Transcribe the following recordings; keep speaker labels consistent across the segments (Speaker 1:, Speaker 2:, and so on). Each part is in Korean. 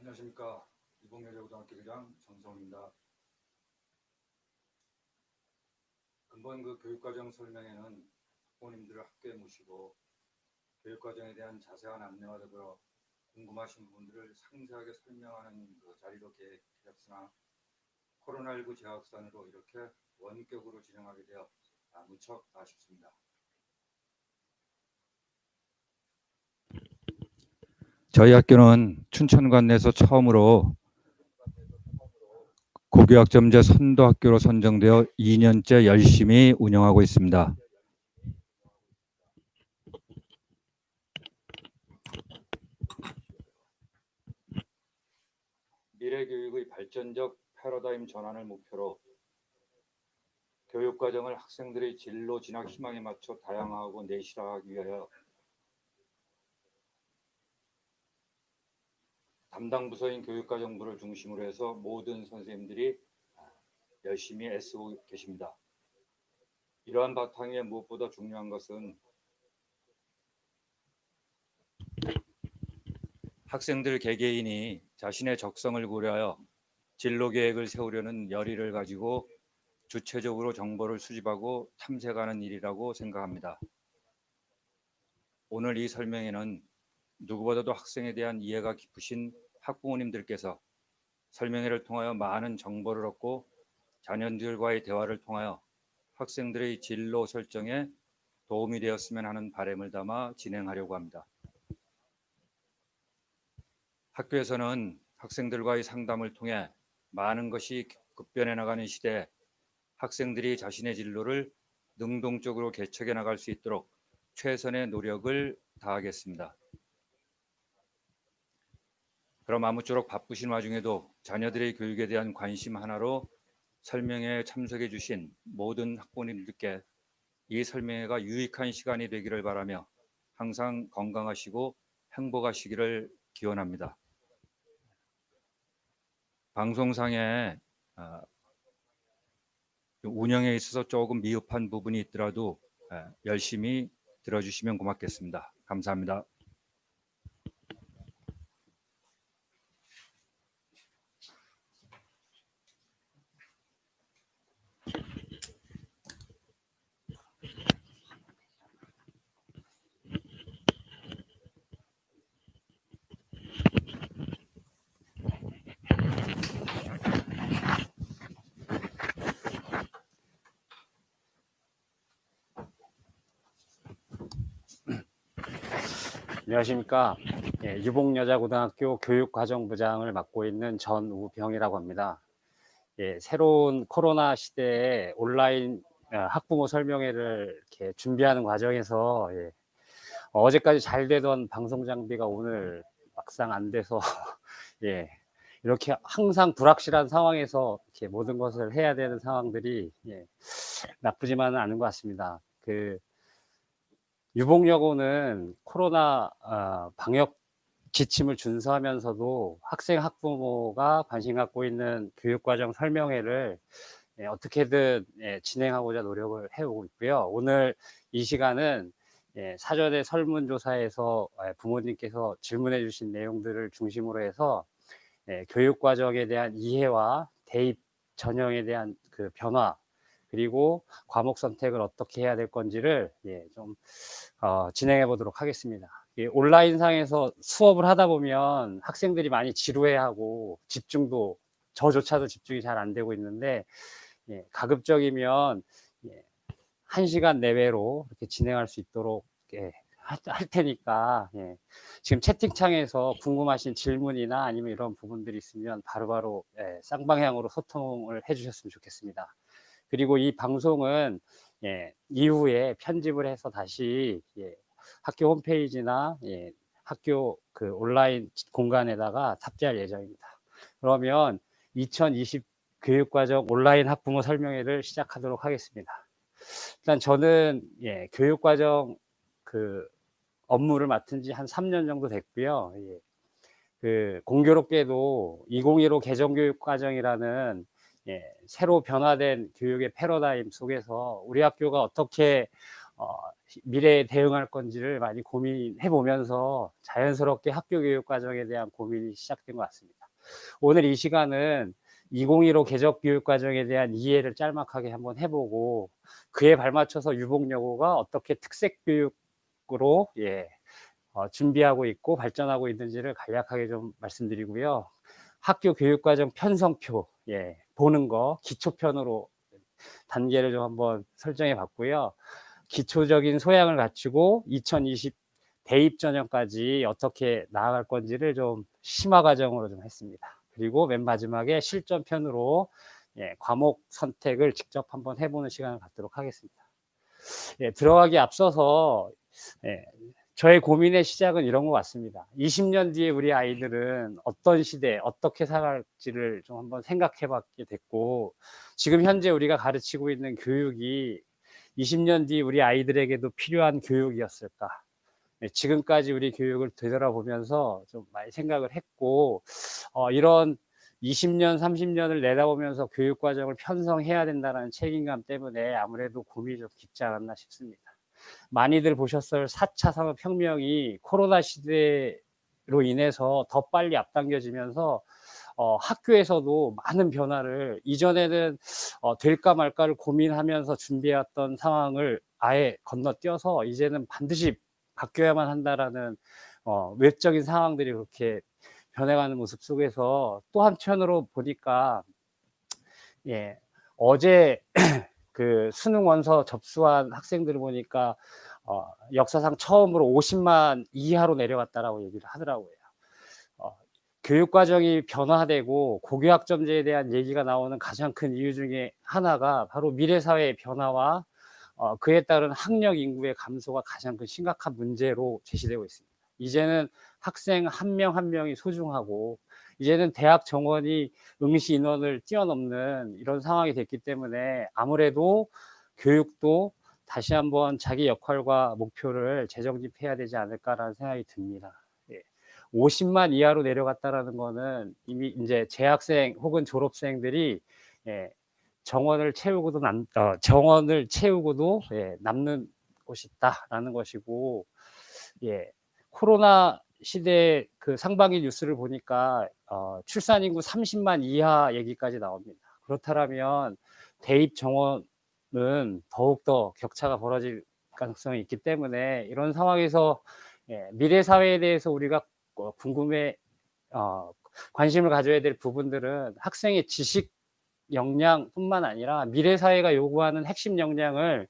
Speaker 1: 안녕하십니까. 이봉여자고등학교 교장 정성입니다. 근본 교육과정 설명회는 학부모님들을 학교에 모시고 교육과정에 대한 자세한 안내와 더불어 궁금하신 부분들을 상세하게 설명하는 자리로 계획되었으나 코로나19 재확산으로 이렇게 원격으로 진행하게 되어 무척 아쉽습니다. 저희 학교는 춘천관 내에서 처음으로 고교학점제 선도학교로 선정되어 2년째 열심히 운영하고 있습니다. 미래교육의 발전적 패러다임 전환을 목표로 교육과정을 학생들의 진로 진학 희망에 맞춰 다양하고 내실화하기 위하여 담당 부서인 교육과정부를 중심으로 해서 모든 선생님들이 열심히 애쓰고 계십니다. 이러한 바탕에 무엇보다 중요한 것은 학생들 개개인이 자신의 적성을 고려하여 진로 계획을 세우려는 열의를 가지고 주체적으로 정보를 수집하고 탐색하는 일이라고 생각합니다. 오늘 이 설명회는 누구보다도 학생에 대한 이해가 깊으신 학부모님들께서 설명회를 통하여 많은 정보를 얻고 자녀들과의 대화를 통하여 학생들의 진로 설정에 도움이 되었으면 하는 바람을 담아 진행하려고 합니다. 학교에서는 학생들과의 상담을 통해 많은 것이 급변해 나가는 시대에 학생들이 자신의 진로를 능동적으로 개척해 나갈 수 있도록 최선의 노력을 다하겠습니다. 그럼 아무쪼록 바쁘신 와중에도 자녀들의 교육에 대한 관심 하나로 설명회에 참석해 주신 모든 학부모님들께 이 설명회가 유익한 시간이 되기를 바라며 항상 건강하시고 행복하시기를 기원합니다. 방송상에 운영에 있어서 조금 미흡한 부분이 있더라도 열심히 들어주시면 고맙겠습니다. 감사합니다.
Speaker 2: 안녕하십니까. 유복여자고등학교 교육과정부장을 맡고 있는 전우병이라고 합니다. 새로운 코로나 시대에 온라인 학부모 설명회를 이렇게 준비하는 과정에서 어제까지 잘 되던 방송 장비가 오늘 막상 안 돼서 이렇게 항상 불확실한 상황에서 이렇게 모든 것을 해야 되는 상황들이 나쁘지만은 않은 것 같습니다. 유복여고는 코로나 방역 지침을 준수하면서도 학생 학부모가 관심 갖고 있는 교육과정 설명회를 어떻게든 진행하고자 노력을 해오고 있고요. 오늘 이 시간은 사전에 설문조사에서 부모님께서 질문해 주신 내용들을 중심으로 해서 교육 과정에 대한 이해와 대입 전형에 대한 그 변화, 그리고 과목 선택을 어떻게 해야 될 건지를 좀 진행해 보도록 하겠습니다. 온라인상에서 수업을 하다 보면 학생들이 많이 지루해하고 집중도, 저조차도 집중이 잘 안 되고 있는데, 가급적이면 1시간 내외로 이렇게 진행할 수 있도록 할 테니까, 지금 채팅창에서 궁금하신 질문이나 아니면 이런 부분들이 있으면 바로바로 쌍방향으로 소통을 해 주셨으면 좋겠습니다. 그리고 이 방송은 이후에 편집을 해서 다시 학교 홈페이지나 학교 그 온라인 공간에다가 탑재할 예정입니다. 그러면 2020 교육과정 온라인 학부모 설명회를 시작하도록 하겠습니다. 일단 저는 교육과정 그 업무를 맡은 지 한 3년 정도 됐고요. 그 공교롭게도 2015 개정교육과정이라는 새로 변화된 교육의 패러다임 속에서 우리 학교가 어떻게 미래에 대응할 건지를 많이 고민해 보면서 자연스럽게 학교 교육 과정에 대한 고민이 시작된 것 같습니다. 오늘 이 시간은 2015 개정 교육 과정에 대한 이해를 짤막하게 한번 해보고, 그에 발맞춰서 유복여고가 어떻게 특색 교육으로 준비하고 있고 발전하고 있는지를 간략하게 좀 말씀드리고요. 학교 교육과정 편성표 보는 거 기초편으로 단계를 좀 한번 설정해 봤고요. 기초적인 소양을 갖추고 2020 대입 전형까지 어떻게 나아갈 건지를 좀 심화 과정으로 좀 했습니다. 그리고 맨 마지막에 실전편으로 과목 선택을 직접 한번 해보는 시간을 갖도록 하겠습니다. 들어가기 앞서서 저의 고민의 시작은 이런 것 같습니다. 20년 뒤에 우리 아이들은 어떤 시대, 어떻게 살아갈지를 좀 한번 생각해 봤게 됐고, 지금 현재 우리가 가르치고 있는 교육이 20년 뒤 우리 아이들에게도 필요한 교육이었을까? 지금까지 우리 교육을 되돌아보면서 좀 많이 생각을 했고, 이런 20년, 30년을 내다보면서 교육 과정을 편성해야 된다는 책임감 때문에 아무래도 고민이 좀 깊지 않았나 싶습니다. 많이들 보셨을 4차 산업혁명이 코로나 시대로 인해서 더 빨리 앞당겨지면서 학교에서도 많은 변화를, 이전에는 될까 말까를 고민하면서 준비해왔던 상황을 아예 건너뛰어서 이제는 반드시 바뀌어야만 한다라는 외적인 상황들이 그렇게 변해가는 모습 속에서, 또 한편으로 보니까 어제 그 수능 원서 접수한 학생들을 보니까 역사상 처음으로 50만 이하로 내려갔다라고 얘기를 하더라고요. 교육 과정이 변화되고 고교학점제에 대한 얘기가 나오는 가장 큰 이유 중에 하나가 바로 미래 사회의 변화와 그에 따른 학력 인구의 감소가 가장 큰 심각한 문제로 제시되고 있습니다. 이제는 학생 한 명 한 명이 소중하고, 이제는 대학 정원이 응시 인원을 뛰어넘는 이런 상황이 됐기 때문에 아무래도 교육도 다시 한번 자기 역할과 목표를 재정립해야 되지 않을까라는 생각이 듭니다. 50만 이하로 내려갔다라는 거는 이미 이제 재학생 혹은 졸업생들이 정원을 채우고도 남는 곳이 있다라는 것이고, 코로나 시대 그 상반기 뉴스를 보니까 출산 인구 30만 이하 얘기까지 나옵니다. 그렇다면 대입 정원은 더욱더 격차가 벌어질 가능성이 있기 때문에, 이런 상황에서 미래 사회에 대해서 우리가 관심을 가져야 될 부분들은 학생의 지식 역량뿐만 아니라 미래 사회가 요구하는 핵심 역량을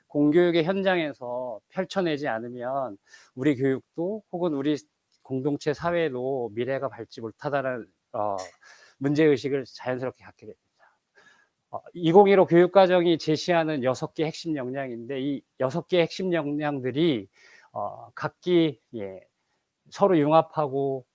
Speaker 2: 공교육의 현장에서 펼쳐내지 않으면 우리 교육도 혹은 우리 공동체 사회도 미래가 밝지 못하다는 문제의식을 자연스럽게 갖게 됩니다. 2015 교육과정이 제시하는 6개 핵심 역량인데, 이 6개 핵심 역량들이 각기 서로 융합하고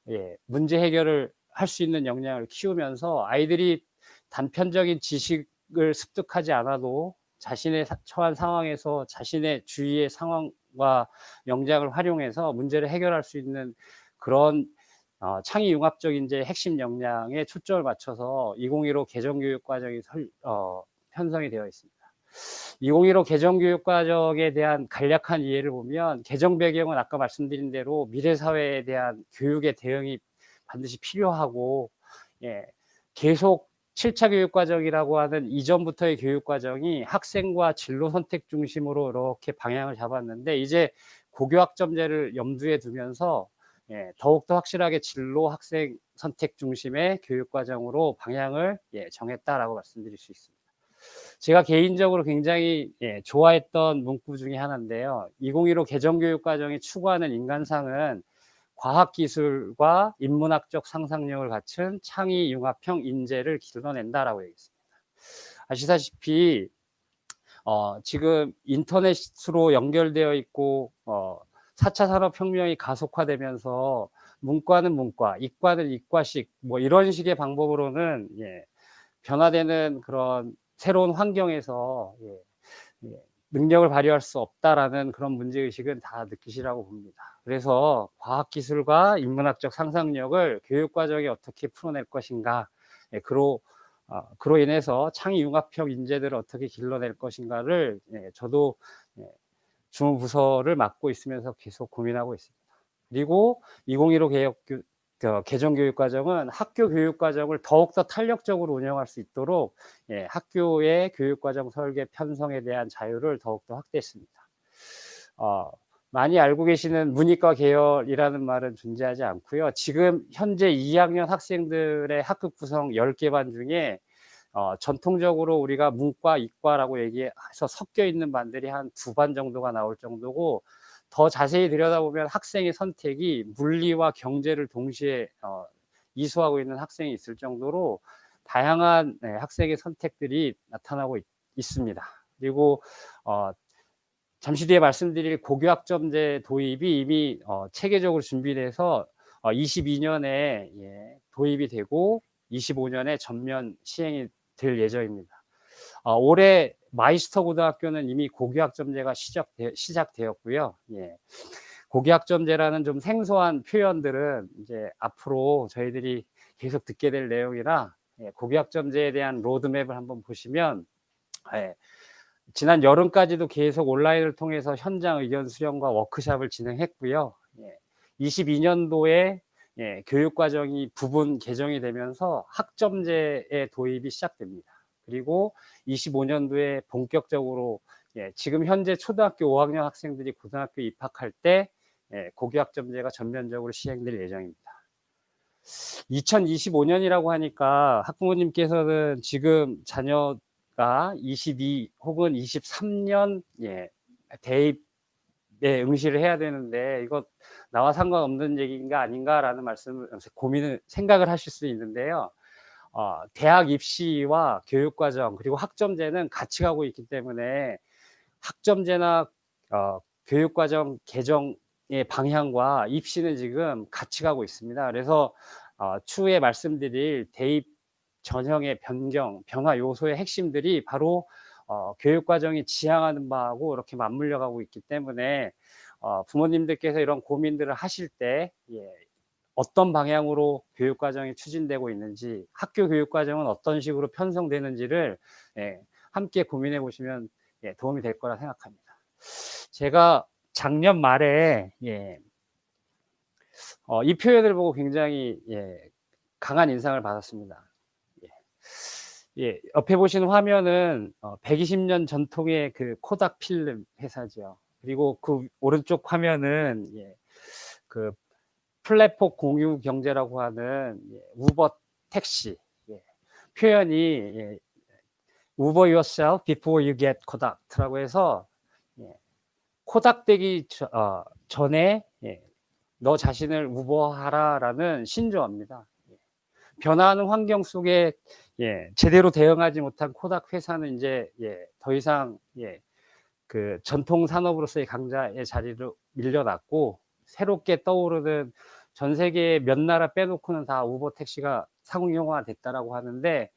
Speaker 2: 문제 해결을 할 수 있는 역량을 키우면서 아이들이 단편적인 지식을 습득하지 않아도 자신의 처한 상황에서 자신의 주위의 상황과 역량을 활용해서 문제를 해결할 수 있는 그런 창의 융합적인 핵심 역량에 초점을 맞춰서 2015 개정교육과정이 편성이 되어 있습니다. 2015 개정교육과정에 대한 간략한 이해를 보면, 개정 배경은 아까 말씀드린 대로 미래 사회에 대한 교육의 대응이 반드시 필요하고, 예, 계속 7차 교육과정이라고 하는 이전부터의 교육과정이 학생과 진로 선택 중심으로 이렇게 방향을 잡았는데, 이제 고교학점제를 염두에 두면서 더욱더 확실하게 진로 학생 선택 중심의 교육과정으로 방향을 정했다라고 말씀드릴 수 있습니다. 제가 개인적으로 굉장히 좋아했던 문구 중에 하나인데요. 2015 개정교육과정이 추구하는 인간상은 과학기술과 인문학적 상상력을 갖춘 창의 융합형 인재를 길러낸다라고 얘기했습니다. 아시다시피 지금 인터넷으로 연결되어 있고 4차 산업혁명이 가속화되면서 문과는 문과, 이과는 이과식 뭐 이런 식의 방법으로는 변화되는 그런 새로운 환경에서 능력을 발휘할 수 없다라는 그런 문제의식은 다 느끼시라고 봅니다. 그래서 과학기술과 인문학적 상상력을 교육과정에 어떻게 풀어낼 것인가, 그로 인해서 창의융합형 인재들을 어떻게 길러낼 것인가를 저도 주무부서를 맡고 있으면서 계속 고민하고 있습니다. 그리고 2015 개정교육과정은 학교 교육과정을 더욱더 탄력적으로 운영할 수 있도록 학교의 교육과정 설계 편성에 대한 자유를 더욱더 확대했습니다. 많이 알고 계시는 문이과 계열이라는 말은 존재하지 않고요. 지금 현재 2학년 학생들의 학급 구성 10개 반 중에 전통적으로 우리가 문과, 이과라고 얘기해서 섞여 있는 반들이 한 2반 정도가 나올 정도고, 더 자세히 들여다보면 학생의 선택이 물리와 경제를 동시에 이수하고 있는 학생이 있을 정도로 다양한 학생의 선택들이 나타나고 있습니다. 그리고 잠시 뒤에 말씀드릴 고교학점제 도입이 이미 체계적으로 준비돼서 22년에 도입이 되고 25년에 전면 시행이 될 예정입니다. 올해 마이스터 고등학교는 이미 고교학점제가 시작되었고요. 고교학점제라는 좀 생소한 표현들은 이제 앞으로 저희들이 계속 듣게 될 내용이라 고교학점제에 대한 로드맵을 한번 보시면 지난 여름까지도 계속 온라인을 통해서 현장 의견 수렴과 워크숍을 진행했고요. 22년도에 교육과정이 부분 개정이 되면서 학점제의 도입이 시작됩니다. 그리고 25년도에 본격적으로 지금 현재 초등학교 5학년 학생들이 고등학교 입학할 때 고교학점제가 전면적으로 시행될 예정입니다. 2025년이라고 하니까 학부모님께서는 지금 자녀가 22 혹은 23년 대입에 응시를 해야 되는데 이거 나와 상관없는 얘기인가 아닌가라는 말씀을 생각을 하실 수 있는데요. 대학 입시와 교육과정 그리고 학점제는 같이 가고 있기 때문에 학점제나 교육과정 개정의 방향과 입시는 지금 같이 가고 있습니다. 그래서 추후에 말씀드릴 대입 전형의 변화 요소의 핵심들이 바로 교육과정이 지향하는 바하고 이렇게 맞물려 가고 있기 때문에 부모님들께서 이런 고민들을 하실 때 어떤 방향으로 교육과정이 추진되고 있는지, 학교 교육과정은 어떤 식으로 편성되는지를 함께 고민해 보시면 도움이 될 거라 생각합니다. 제가 작년 말에 이 표현을 보고 굉장히 강한 인상을 받았습니다. 옆에 보시는 화면은 120년 전통의 그 코닥 필름 회사죠. 그리고 그 오른쪽 화면은 그 플랫폼 공유 경제라고 하는 우버 택시 표현이 우버 yourself before you get Kodak라고 해서 코닥 되기 전에 너 자신을 우버하라라는 신조어입니다. 변화하는 환경 속에 제대로 대응하지 못한 코닥 회사는 이제 더 이상 그 전통 산업으로서의 강자의 자리를 밀려났고, 새롭게 떠오르는 전 세계 몇 나라 빼놓고는 다 우버 택시가 상용화 됐다라고 하는데,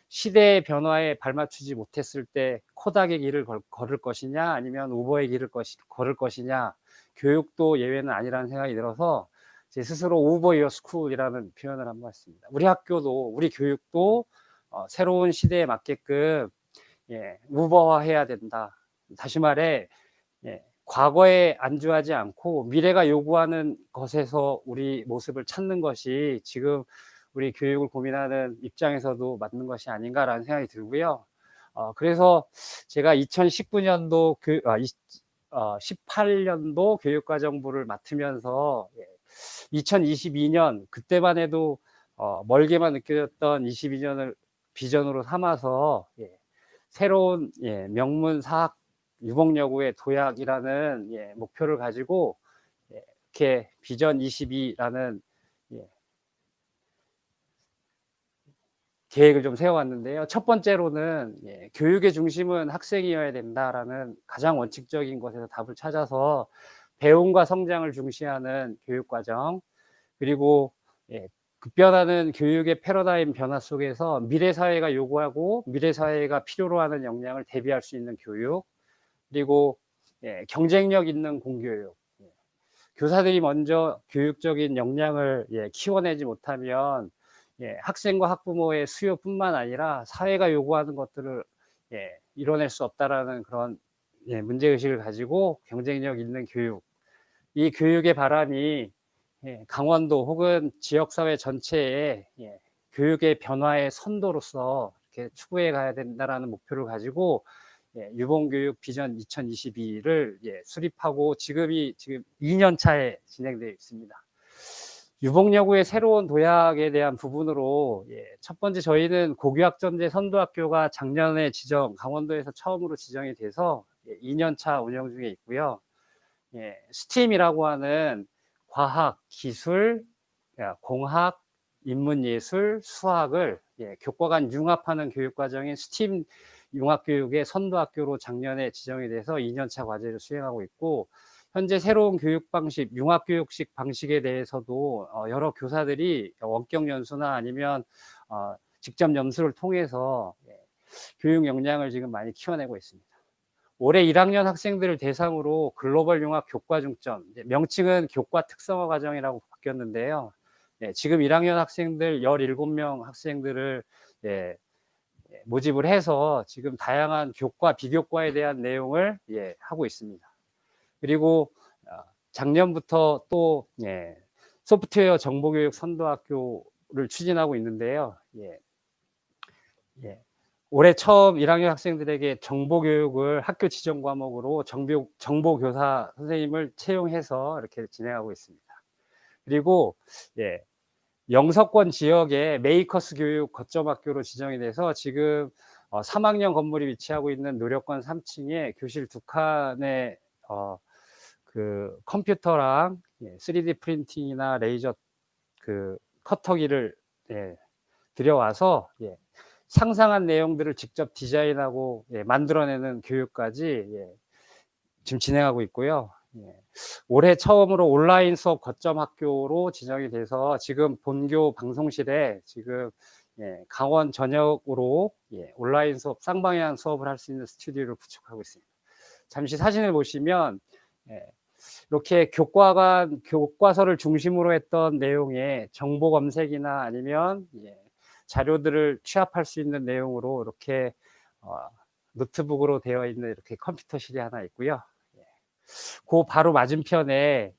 Speaker 2: 시대의 변화에 발맞추지 못했을 때 코닥의 길을 걸을 것이냐 아니면 우버의 길을 걸을 것이냐, 교육도 예외는 아니라는 생각이 들어서 제 스스로 우버 유어 스쿨이라는 표현을 한번 했습니다. 우리 학교도 우리 교육도 새로운 시대에 맞게끔 우버화해야 된다. 다시 말해 과거에 안주하지 않고 미래가 요구하는 것에서 우리 모습을 찾는 것이 지금 우리 교육을 고민하는 입장에서도 맞는 것이 아닌가라는 생각이 들고요. 그래서 제가 2019년도 18년도 교육과정부를 맡으면서 2022년 그때만 해도 멀게만 느껴졌던 22년을 비전으로 삼아서 새로운 명문 사학 유복여고의 도약이라는 목표를 가지고 이렇게 비전 22라는 계획을 좀 세워왔는데요. 첫 번째로는 교육의 중심은 학생이어야 된다라는 가장 원칙적인 것에서 답을 찾아서 배움과 성장을 중시하는 교육과정, 그리고 급변하는 교육의 패러다임 변화 속에서 미래 사회가 요구하고 미래 사회가 필요로 하는 역량을 대비할 수 있는 교육, 그리고 경쟁력 있는 공교육. 교사들이 먼저 교육적인 역량을 키워내지 못하면 학생과 학부모의 수요뿐만 아니라 사회가 요구하는 것들을 이뤄낼 수 없다라는 그런 문제의식을 가지고 경쟁력 있는 교육, 이 교육의 바람이 강원도 혹은 지역사회 전체에 교육의 변화의 선도로서 이렇게 추구해 가야 된다라는 목표를 가지고 유봉교육 비전 2022를 수립하고 지금 2년 차에 진행되어 있습니다. 유복여고의 새로운 도약에 대한 부분으로 첫 번째, 저희는 고교학점제 선도학교가 작년에 강원도에서 처음으로 지정이 돼서 2년 차 운영 중에 있고요. 스팀이라고 하는 과학, 기술, 공학, 인문예술, 수학을 교과 간 융합하는 교육과정인 스팀 융합교육의 선도학교로 작년에 지정이 돼서 2년차 과제를 수행하고 있고, 현재 새로운 교육 방식, 융합교육식 방식에 대해서도 여러 교사들이 원격 연수나 아니면 직접 연수를 통해서 교육 역량을 지금 많이 키워내고 있습니다. 올해 1학년 학생들을 대상으로 글로벌 융합 교과 중점, 명칭은 교과 특성화 과정이라고 바뀌었는데요. 지금 1학년 학생들 17명 학생들을 모집을 해서 지금 다양한 교과, 비교과에 대한 내용을 하고 있습니다. 그리고 작년부터 또 소프트웨어 정보교육 선도학교를 추진하고 있는데요. 올해 처음 1학년 학생들에게 정보교육을 학교 지정 과목으로 정보교사 선생님을 채용해서 이렇게 진행하고 있습니다. 그리고 영서권 지역에 메이커스 교육 거점학교로 지정이 돼서 지금 3학년 건물이 위치하고 있는 노력관 3층에 교실 2칸에 그 컴퓨터랑 3D 프린팅이나 레이저 그 커터기를 들여와서 상상한 내용들을 직접 디자인하고 만들어내는 교육까지 지금 진행하고 있고요. 올해 처음으로 온라인 수업 거점 학교로 지정이 돼서 지금 본교 방송실에 지금 강원 전역으로 온라인 수업, 쌍방향 수업을 할 수 있는 스튜디오를 구축하고 있습니다. 잠시 사진을 보시면 이렇게 교과서를 중심으로 했던 내용의 정보 검색이나 아니면 자료들을 취합할 수 있는 내용으로 이렇게 노트북으로 되어 있는 이렇게 컴퓨터실이 하나 있고요. 그 바로 맞은편에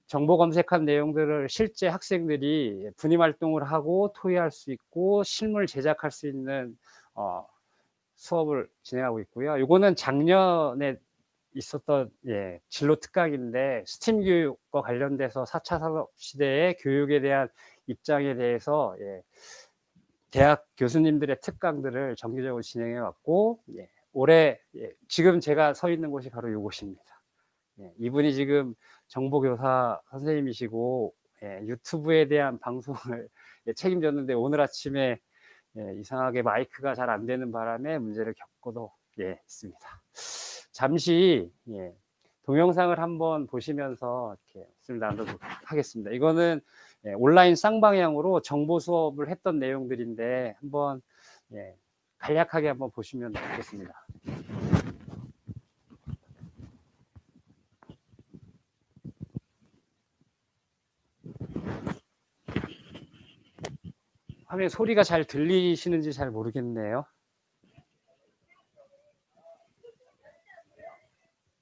Speaker 2: 정보 검색한 내용들을 실제 학생들이 분임 활동을 하고 토의할 수 있고 실물 제작할 수 있는 수업을 진행하고 있고요. 이거는 작년에 있었던 진로 특강인데 스팀 교육과 관련돼서 4차 산업 시대의 교육에 대한 입장에 대해서 대학 교수님들의 특강들을 정기적으로 진행해 왔고, 올해 지금 제가 서 있는 곳이 바로 이곳입니다. 이분이 지금 정보교사 선생님이시고 유튜브에 대한 방송을 책임졌는데 오늘 아침에 이상하게 마이크가 잘 안 되는 바람에 문제를 겪고도 있습니다. 잠시 동영상을 한번 보시면서 이렇게 말씀을 나누도록 하겠습니다. 이거는 온라인 쌍방향으로 정보 수업을 했던 내용들인데 한번 간략하게 한번 보시면 좋겠습니다. 화면 소리가 잘 들리시는지 잘 모르겠네요.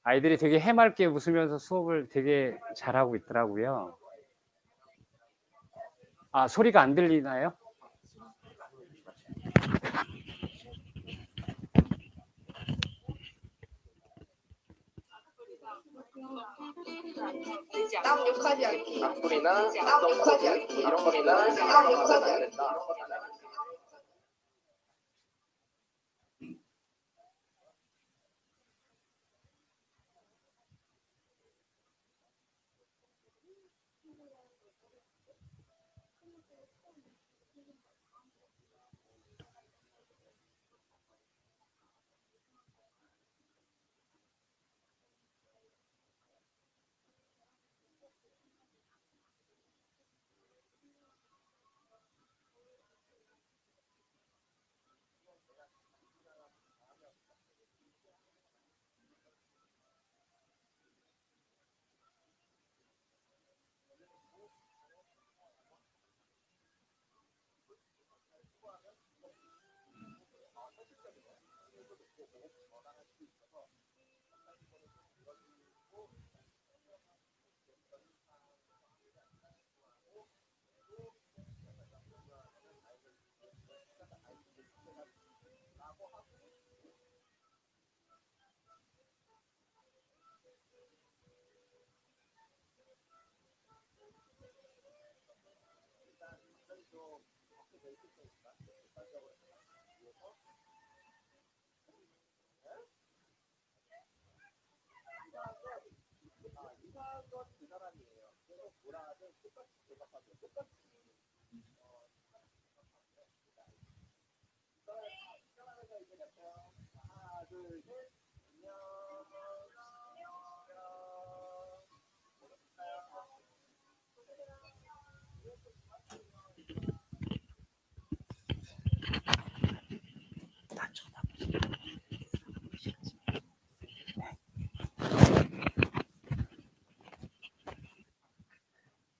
Speaker 2: 아이들이 되게 해맑게 웃으면서 수업을 되게 잘하고 있더라고요. 아, 소리가 안 들리나요?
Speaker 3: 남 욕하지 않기.
Speaker 4: 악플이나
Speaker 3: 남
Speaker 4: 어떤
Speaker 3: 욕하지
Speaker 4: 코드
Speaker 3: 않기.
Speaker 4: 이런 거나
Speaker 3: 남 욕하지
Speaker 4: 안
Speaker 3: 않기.
Speaker 4: 된다.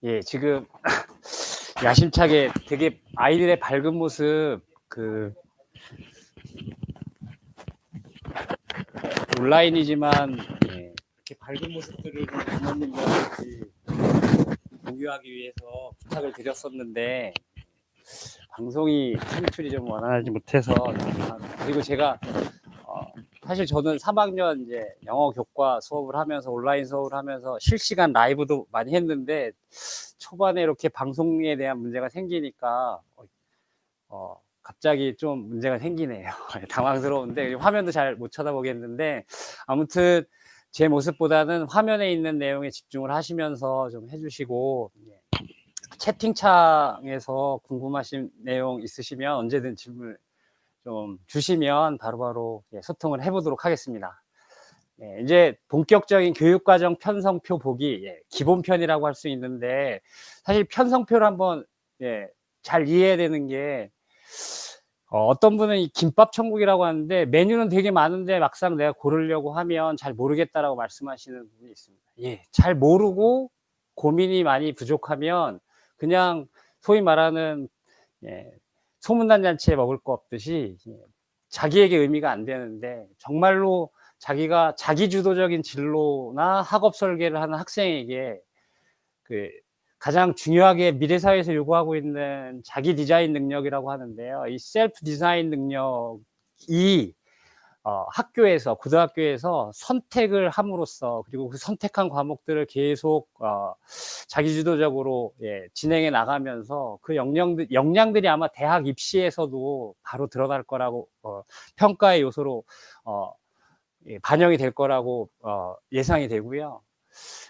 Speaker 2: 예, 지금 야심차게 되게 아이들의 밝은 모습, 그 온라인이지만 예, 이렇게 밝은 모습들을 좀 부모님과 같이 공유하기 위해서 부탁을 드렸었는데 방송이 송출이 좀 원활하지 못해서 그리고 제가 사실 저는 3학년 이제 영어 교과 수업을 하면서 온라인 수업을 하면서 실시간 라이브도 많이 했는데 초반에 이렇게 방송에 대한 문제가 생기니까 갑자기 좀 문제가 생기네요. 당황스러운데 화면도 잘 못 쳐다보겠는데 아무튼 제 모습보다는 화면에 있는 내용에 집중을 하시면서 좀 해주시고 채팅창에서 궁금하신 내용 있으시면 언제든 질문 좀 주시면 바로바로 소통을 해보도록 하겠습니다. 이제 본격적인 교육과정 편성표 보기 기본편이라고 할 수 있는데 사실 편성표를 한번 잘 이해해야 되는 게 어떤 분은 이 김밥 천국이라고 하는데 메뉴는 되게 많은데 막상 내가 고르려고 하면 잘 모르겠다라고 말씀하시는 분이 있습니다. 잘 모르고 고민이 많이 부족하면 그냥 소위 말하는 소문난 잔치에 먹을 거 없듯이 자기에게 의미가 안 되는데 정말로 자기가 자기주도적인 진로나 학업 설계를 하는 학생에게 그 가장 중요하게 미래 사회에서 요구하고 있는 자기 디자인 능력이라고 하는데요. 이 셀프 디자인 능력이 학교에서 고등학교에서 선택을 함으로써 그리고 그 선택한 과목들을 계속 자기주도적으로 진행해 나가면서 그 역량들이 아마 대학 입시에서도 바로 드러날 거라고 평가의 요소로 반영이 될 거라고 예상이 되고요.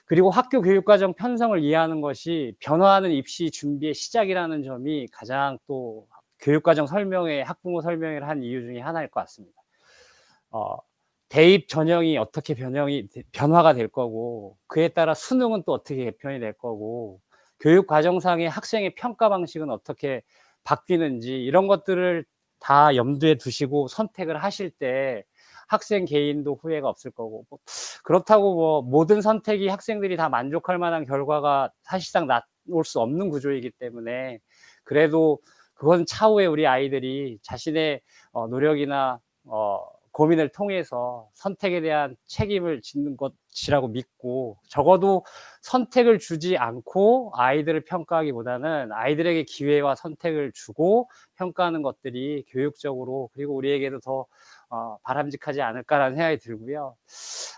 Speaker 2: 그리고 학교 교육과정 편성을 이해하는 것이 변화하는 입시 준비의 시작이라는 점이 가장 또 교육과정 설명회, 학부모 설명회를 한 이유 중에 하나일 것 같습니다. 대입 전형이 어떻게 변화가 될 거고 그에 따라 수능은 또 어떻게 개편이 될 거고 교육과정상의 학생의 평가 방식은 어떻게 바뀌는지 이런 것들을 다 염두에 두시고 선택을 하실 때 학생 개인도 후회가 없을 거고 그렇다고 모든 선택이 학생들이 다 만족할 만한 결과가 사실상 나올 수 없는 구조이기 때문에 그래도 그건 차후에 우리 아이들이 자신의 노력이나 고민을 통해서 선택에 대한 책임을 짓는 것이라고 믿고, 적어도 선택을 주지 않고 아이들을 평가하기보다는 아이들에게 기회와 선택을 주고 평가하는 것들이 교육적으로, 그리고 우리에게도 더 바람직하지 않을까라는 생각이 들고요.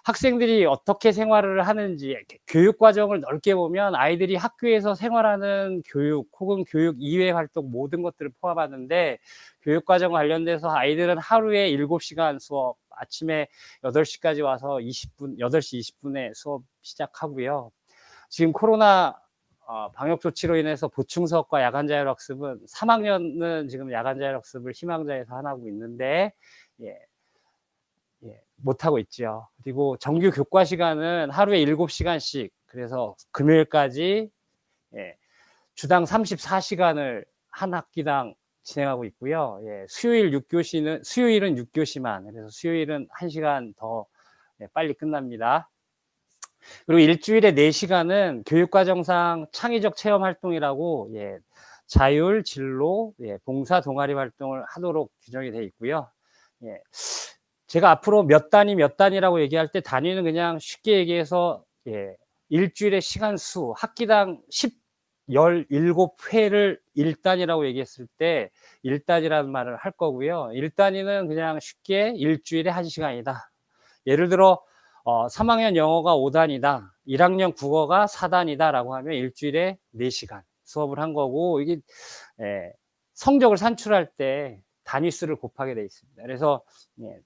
Speaker 2: 학생들이 어떻게 생활을 하는지, 교육 과정을 넓게 보면 아이들이 학교에서 생활하는 교육 혹은 교육 이외 활동 모든 것들을 포함하는데, 교육 과정 관련돼서 아이들은 하루에 7시간 수업, 아침에 8시까지 와서 8시 20분에 수업 시작하고요. 지금 코로나 방역 조치로 인해서 보충 수업과 야간 자율학습은 3학년은 지금 야간 자율학습을 희망자에서 하고 있는데, 못하고 있죠. 그리고 정규 교과 시간은 하루에 7시간씩, 그래서 금요일까지 주당 34시간을 한 학기당 진행하고 있고요. 수요일은 6교시만, 그래서 수요일은 1시간 더 빨리 끝납니다. 그리고 일주일에 4시간은 교육과정상 창의적 체험 활동이라고 자율, 진로, 봉사, 동아리 활동을 하도록 규정이 되어 있고요. 제가 앞으로 몇 단위라고 얘기할 때, 단위는 그냥 쉽게 얘기해서 일주일의 시간 수, 학기당 17회를 1단이라고 얘기했을 때 1단이라는 말을 할 거고요. 1단위는 그냥 쉽게 일주일에 1시간이다. 예를 들어 3학년 영어가 5단이다. 1학년 국어가 4단이다 라고 하면 일주일에 4시간 수업을 한 거고, 이게 성적을 산출할 때 단위수를 곱하게 되어 있습니다. 그래서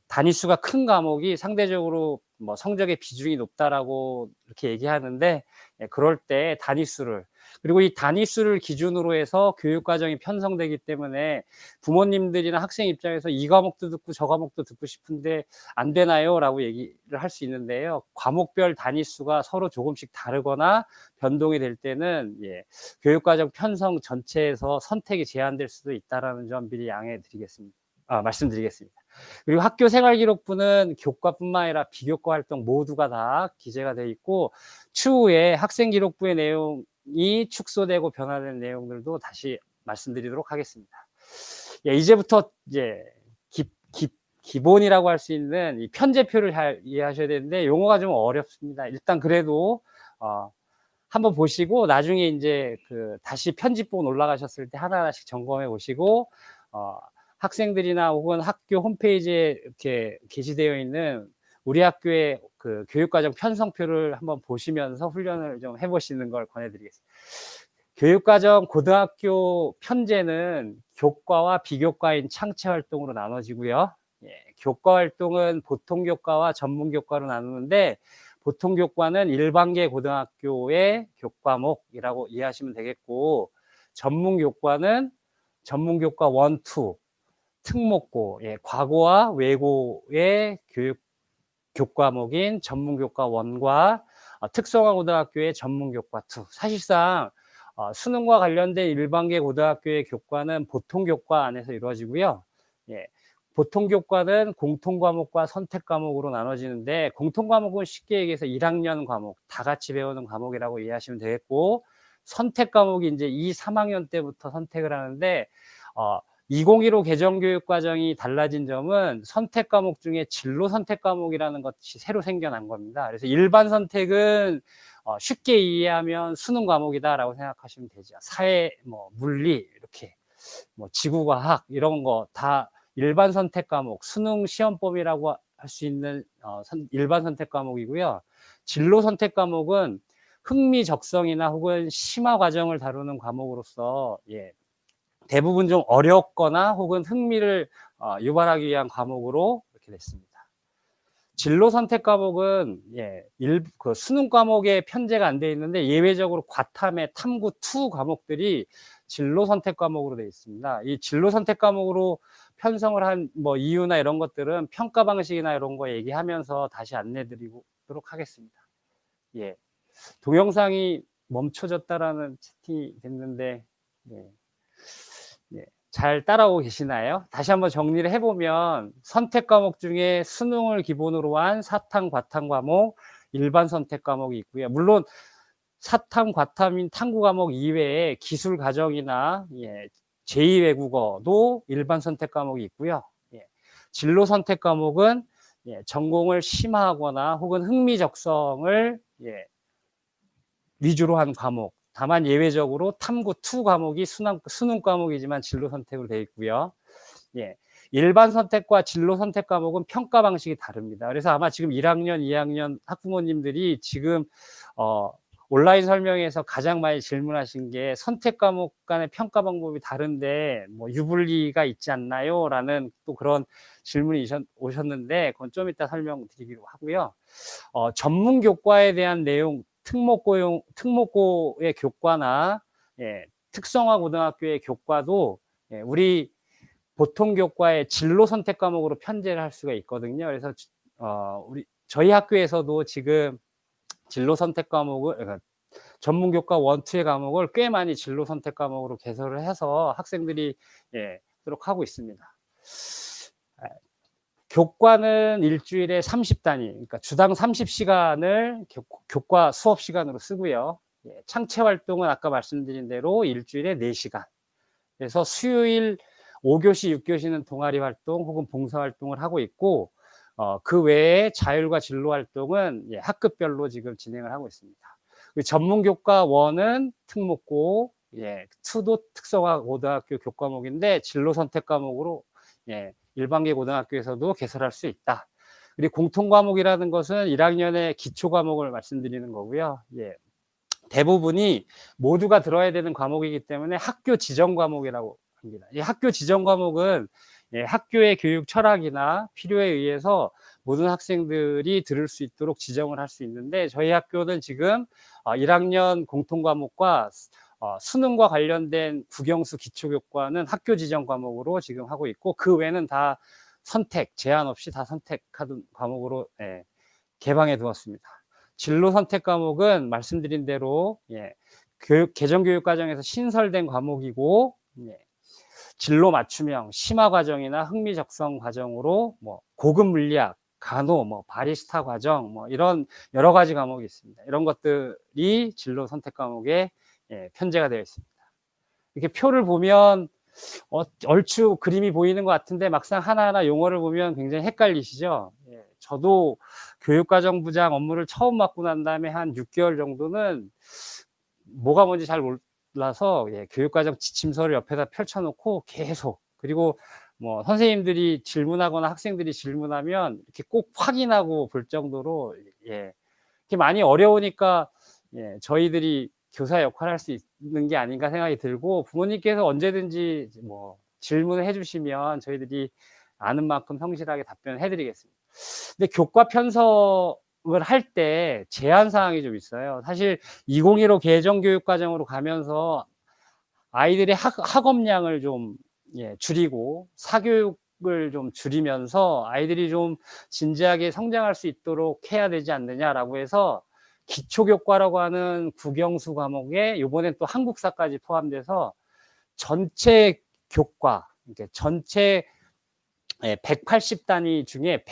Speaker 2: 단위수가 큰 과목이 상대적으로 뭐 성적의 비중이 높다라고 이렇게 얘기하는데, 그럴 때 단위수를, 그리고 이 단위수를 기준으로 해서 교육 과정이 편성되기 때문에 부모님들이나 학생 입장에서 이 과목도 듣고 저 과목도 듣고 싶은데 안 되나요? 라고 얘기를 할 수 있는데요. 과목별 단위수가 서로 조금씩 다르거나 변동이 될 때는 교육 과정 편성 전체에서 선택이 제한될 수도 있다라는 점 미리 말씀드리겠습니다. 그리고 학교 생활기록부는 교과뿐만 아니라 비교과 활동 모두가 다 기재가 되어 있고, 추후에 학생기록부의 내용이 축소되고 변화된 내용들도 다시 말씀드리도록 하겠습니다. 이제부터 기본이라고 할 수 있는 이 편제표를 잘 이해하셔야 되는데, 용어가 좀 어렵습니다. 일단 그래도 한번 보시고 나중에 이제 다시 편집본 올라가셨을 때 하나하나씩 점검해 보시고, 학생들이나 혹은 학교 홈페이지에 이렇게 게시되어 있는 우리 학교의 교육과정 편성표를 한번 보시면서 훈련을 좀 해보시는 걸 권해드리겠습니다. 교육과정 고등학교 편제는 교과와 비교과인 창체 활동으로 나눠지고요. 교과 활동은 보통 교과와 전문 교과로 나누는데, 보통 교과는 일반계 고등학교의 교과목이라고 이해하시면 되겠고, 전문 교과는 전문 교과 1, 2, 특목고, 과고와 외고의 교과목인 전문 교과 1과 특성화 고등학교의 전문 교과 2. 사실상 수능과 관련된 일반계 고등학교의 교과는 보통 교과 안에서 이루어지고요. 보통 교과는 공통 과목과 선택 과목으로 나눠지는데, 공통 과목은 쉽게 얘기해서 1학년 과목, 다 같이 배우는 과목이라고 이해하시면 되겠고, 선택 과목이 이제 2, 3학년 때부터 선택을 하는데, 2015 개정교육과정이 달라진 점은 선택 과목 중에 진로 선택 과목이라는 것이 새로 생겨난 겁니다. 그래서 일반 선택은 쉽게 이해하면 수능 과목이다라고 생각하시면 되죠. 사회, 물리, 이렇게 지구과학 이런 거 다 일반 선택 과목, 수능 시험범위라고 할 수 있는 일반 선택 과목이고요. 진로 선택 과목은 흥미 적성이나 혹은 심화 과정을 다루는 과목으로서 대부분 좀 어렵거나 혹은 흥미를 유발하기 위한 과목으로 이렇게 됐습니다. 진로 선택 과목은 수능 과목에 편제가 안 되어 있는데, 예외적으로 과탐의 탐구 2 과목들이 진로 선택 과목으로 되어 있습니다. 이 진로 선택 과목으로 편성을 한 이유나 이런 것들은 평가 방식이나 이런 거 얘기하면서 다시 안내 드리도록 하겠습니다. 동영상이 멈춰졌다라는 채팅이 됐는데, 잘 따라오고 계시나요? 다시 한번 정리를 해보면, 선택 과목 중에 수능을 기본으로 한 사탐, 과탐 과목, 일반 선택 과목이 있고요. 물론 사탐, 과탐인 탐구 과목 이외에 기술 과정이나 제2외국어도 일반 선택 과목이 있고요. 진로 선택 과목은 전공을 심화하거나 혹은 흥미적성을 위주로 한 과목. 다만 예외적으로 탐구 2 과목이 수능 과목이지만 진로 선택으로 되어 있고요. 일반 선택과 진로 선택 과목은 평가 방식이 다릅니다. 그래서 아마 지금 1학년, 2학년 학부모님들이 지금 온라인 설명에서 가장 많이 질문하신 게 선택 과목 간의 평가 방법이 다른데 뭐 유불리가 있지 않나요? 라는 또 그런 질문이 오셨는데 그건 좀 이따 설명드리기로 하고요. 전문 교과에 대한 내용, 특목고의 교과나 특성화 고등학교의 교과도 우리 보통 교과의 진로 선택 과목으로 편제를 할 수가 있거든요. 그래서 저희 학교에서도 지금 진로 선택 과목을 그러니까 전문 교과 1, 2의 과목을 꽤 많이 진로 선택 과목으로 개설을 해서 학생들이 하도록 하고 있습니다. 교과는 일주일에 30단위, 그러니까 주당 30시간을 교과 수업 시간으로 쓰고요. 창체 활동은 아까 말씀드린 대로 일주일에 4시간. 그래서 수요일 5교시, 6교시는 동아리 활동 혹은 봉사 활동을 하고 있고, 그 외에 자율과 진로 활동은 학급별로 지금 진행을 하고 있습니다. 전문교과 1은 특목고, 2도 특성화 고등학교 교과목인데 진로 선택 과목으로 일반계 고등학교에서도 개설할 수 있다. 그리고 공통과목이라는 것은 1학년의 기초 과목을 말씀드리는 거고요. 대부분이 모두가 들어야 되는 과목이기 때문에 학교 지정 과목이라고 합니다. 이 학교 지정 과목은 학교의 교육 철학이나 필요에 의해서 모든 학생들이 들을 수 있도록 지정을 할 수 있는데 저희 학교는 지금 1학년 공통과목과 수능과 관련된 국영수 기초교과는 학교 지정 과목으로 지금 하고 있고 그 외에는 다 선택, 제한 없이 다 선택하는 과목으로 개방해 두었습니다. 진로 선택 과목은 말씀드린 대로 개정교육 과정에서 신설된 과목이고 진로 맞춤형 심화 과정이나 흥미적성 과정으로 뭐 고급 물리학, 간호, 뭐 바리스타 과정, 뭐 이런 여러 가지 과목이 있습니다. 이런 것들이 진로 선택 과목에 편제가 되어 있습니다. 이렇게 표를 보면 얼추 그림이 보이는 것 같은데 막상 하나하나 용어를 보면 굉장히 헷갈리시죠? 저도 교육과정부장 업무를 처음 맡고 난 다음에 한 6개월 정도는 뭐가 뭔지 잘 몰라서 교육과정 지침서를 옆에다 펼쳐놓고 계속 그리고 뭐 선생님들이 질문하거나 학생들이 질문하면 이렇게 꼭 확인하고 볼 정도로 이렇게 많이 어려우니까 저희들이 교사 역할을 할 수 있는 게 아닌가 생각이 들고 부모님께서 언제든지 뭐 질문을 해주시면 저희들이 아는 만큼 성실하게 답변을 해드리겠습니다. 근데 교과 편성을 할 때 제한 사항이 좀 있어요. 사실 2015 개정교육과정으로 가면서 아이들의 학업량을 좀 줄이고 사교육을 좀 줄이면서 아이들이 좀 진지하게 성장할 수 있도록 해야 되지 않느냐라고 해서 기초교과라고 하는 국영수 과목에 이번엔 또 한국사까지 포함돼서 전체 교과, 전체 180단위 중에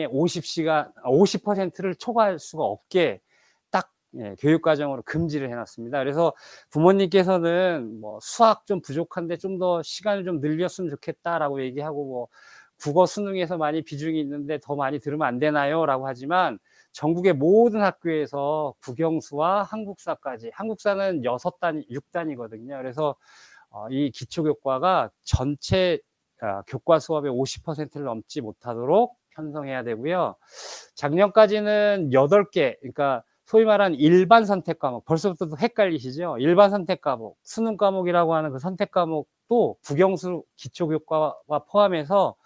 Speaker 2: 50시간, 50%를 초과할 수가 없게 딱 교육과정으로 금지를 해놨습니다. 그래서 부모님께서는 뭐 수학 좀 부족한데 좀 더 시간을 좀 늘렸으면 좋겠다라고 얘기하고 뭐 국어 수능에서 많이 비중이 있는데 더 많이 들으면 안 되나요? 라고 하지만 전국의 모든 학교에서 국영수와 한국사까지, 한국사는 6단위, 6단위거든요. 그래서 이 기초교과가 전체 교과 수업의 50%를 넘지 못하도록 편성해야 되고요. 작년까지는 8개, 그러니까 소위 말하는 일반 선택 과목, 벌써부터 헷갈리시죠? 일반 선택 과목, 수능 과목이라고 하는 그 선택 과목도 국영수 기초교과와 포함해서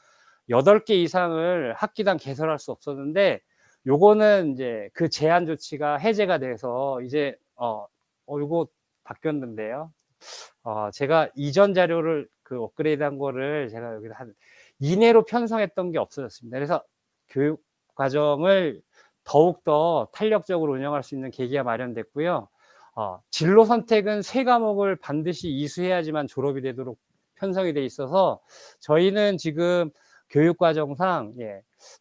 Speaker 2: 8개 이상을 학기당 개설할 수 없었는데 요거는 이제 그 제한 조치가 해제가 돼서 이제 이거 바뀌었는데요. 제가 이전 자료를 그 업그레이드한 거를 제가 여기다 한 이내로 편성했던 게 없어졌습니다. 그래서 교육 과정을 더욱더 탄력적으로 운영할 수 있는 계기가 마련됐고요. 진로 선택은 3과목을 반드시 이수해야지만 졸업이 되도록 편성이 돼 있어서 저희는 지금 교육과정상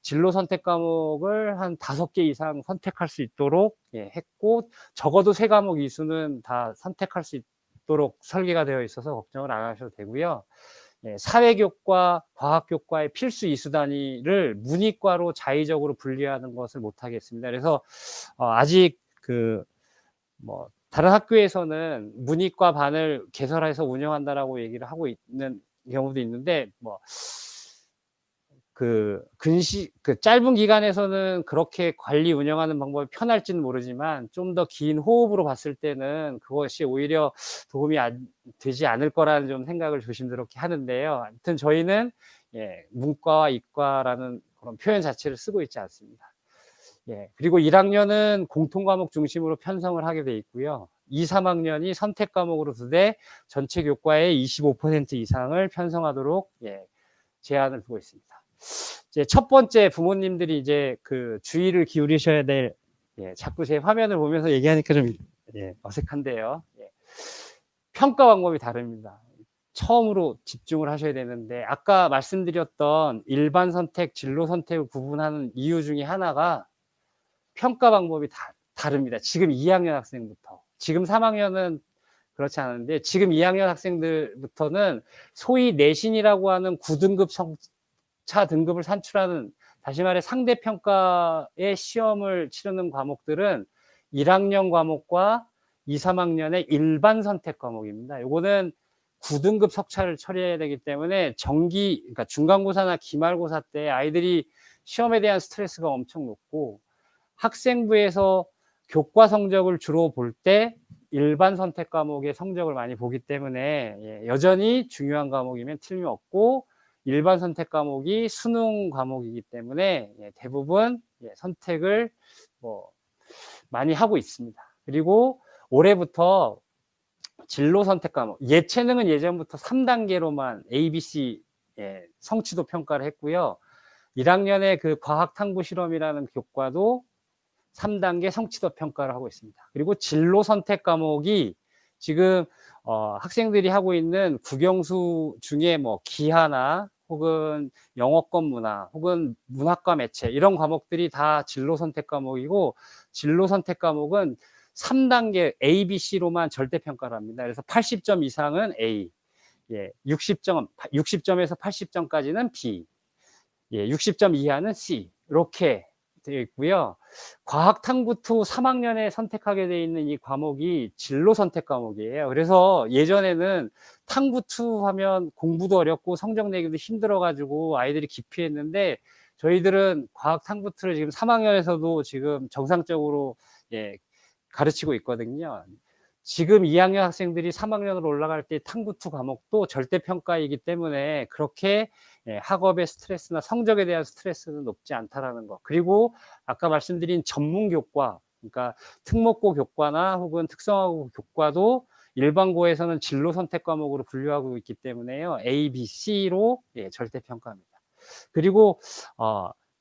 Speaker 2: 진로 선택 과목을 한 5개 이상 선택할 수 있도록 했고 적어도 3과목 이수는 다 선택할 수 있도록 설계가 되어 있어서 걱정을 안 하셔도 되고요. 사회교과, 과학교과의 필수 이수 단위를 문이과로 자의적으로 분리하는 것을 못하겠습니다. 그래서 아직 다른 학교에서는 문이과 반을 개설해서 운영한다라고 얘기를 하고 있는 경우도 있는데, 짧은 기간에서는 그렇게 관리 운영하는 방법이 편할지는 모르지만 좀 더 긴 호흡으로 봤을 때는 그것이 오히려 도움이 되지 않을 거라는 좀 생각을 조심스럽게 하는데요. 아무튼 저희는 문과와 이과라는 그런 표현 자체를 쓰고 있지 않습니다. 그리고 1학년은 공통과목 중심으로 편성을 하게 돼 있고요. 2, 3학년이 선택 과목으로 두되 전체 교과의 25% 이상을 편성하도록 제한을 두고 있습니다. 이제 첫 번째, 부모님들이 이제 주의를 기울이셔야 될, 자꾸 제 화면을 보면서 얘기하니까 좀 어색한데요. 평가 방법이 다릅니다. 처음으로 집중을 하셔야 되는데, 아까 말씀드렸던 일반 선택, 진로 선택을 구분하는 이유 중에 하나가 평가 방법이 다릅니다. 지금 2학년 학생부터. 지금 3학년은 그렇지 않은데, 지금 2학년 학생들부터는 소위 내신이라고 하는 9등급 성차 등급을 산출하는, 다시 말해 상대평가의 시험을 치르는 과목들은 1학년 과목과 2, 3학년의 일반 선택 과목입니다. 요거는 9등급 석차를 처리해야 되기 때문에 그러니까 중간고사나 기말고사 때 아이들이 시험에 대한 스트레스가 엄청 높고, 학생부에서 교과 성적을 주로 볼 때 일반 선택 과목의 성적을 많이 보기 때문에 여전히 중요한 과목이면 틀림없고, 일반 선택 과목이 수능 과목이기 때문에 대부분 선택을 많이 하고 있습니다. 그리고 올해부터 진로 선택 과목, 예체능은 예전부터 3단계로만 ABC 성취도 평가를 했고요. 1학년에 그 과학 탐구 실험이라는 교과도 3단계 성취도 평가를 하고 있습니다. 그리고 진로 선택 과목이 지금 학생들이 하고 있는 국영수 중에 기하나 혹은 영어권 문화 혹은 문학과 매체, 이런 과목들이 다 진로 선택 과목이고, 진로 선택 과목은 3단계 ABC로만 절대평가를 합니다. 그래서 80점 이상은 A, 60점에서 80점까지는 B, 60점 이하는 C, 이렇게 되어 있고요. 과학 탐구2 3학년에 선택하게 되어 있는 이 과목이 진로 선택 과목이에요. 그래서 예전에는 탐구2 하면 공부도 어렵고 성적 내기도 힘들어가지고 아이들이 기피했는데, 저희들은 과학 탐구2를 지금 3학년에서도 지금 정상적으로 가르치고 있거든요. 지금 2학년 학생들이 3학년으로 올라갈 때 탐구2 과목도 절대평가이기 때문에 그렇게 학업의 스트레스나 성적에 대한 스트레스는 높지 않다라는 거. 그리고 아까 말씀드린 전문교과, 그러니까 특목고 교과나 혹은 특성화고 교과도 일반고에서는 진로 선택 과목으로 분류하고 있기 때문에요. A, B, C로 절대평가합니다. 그리고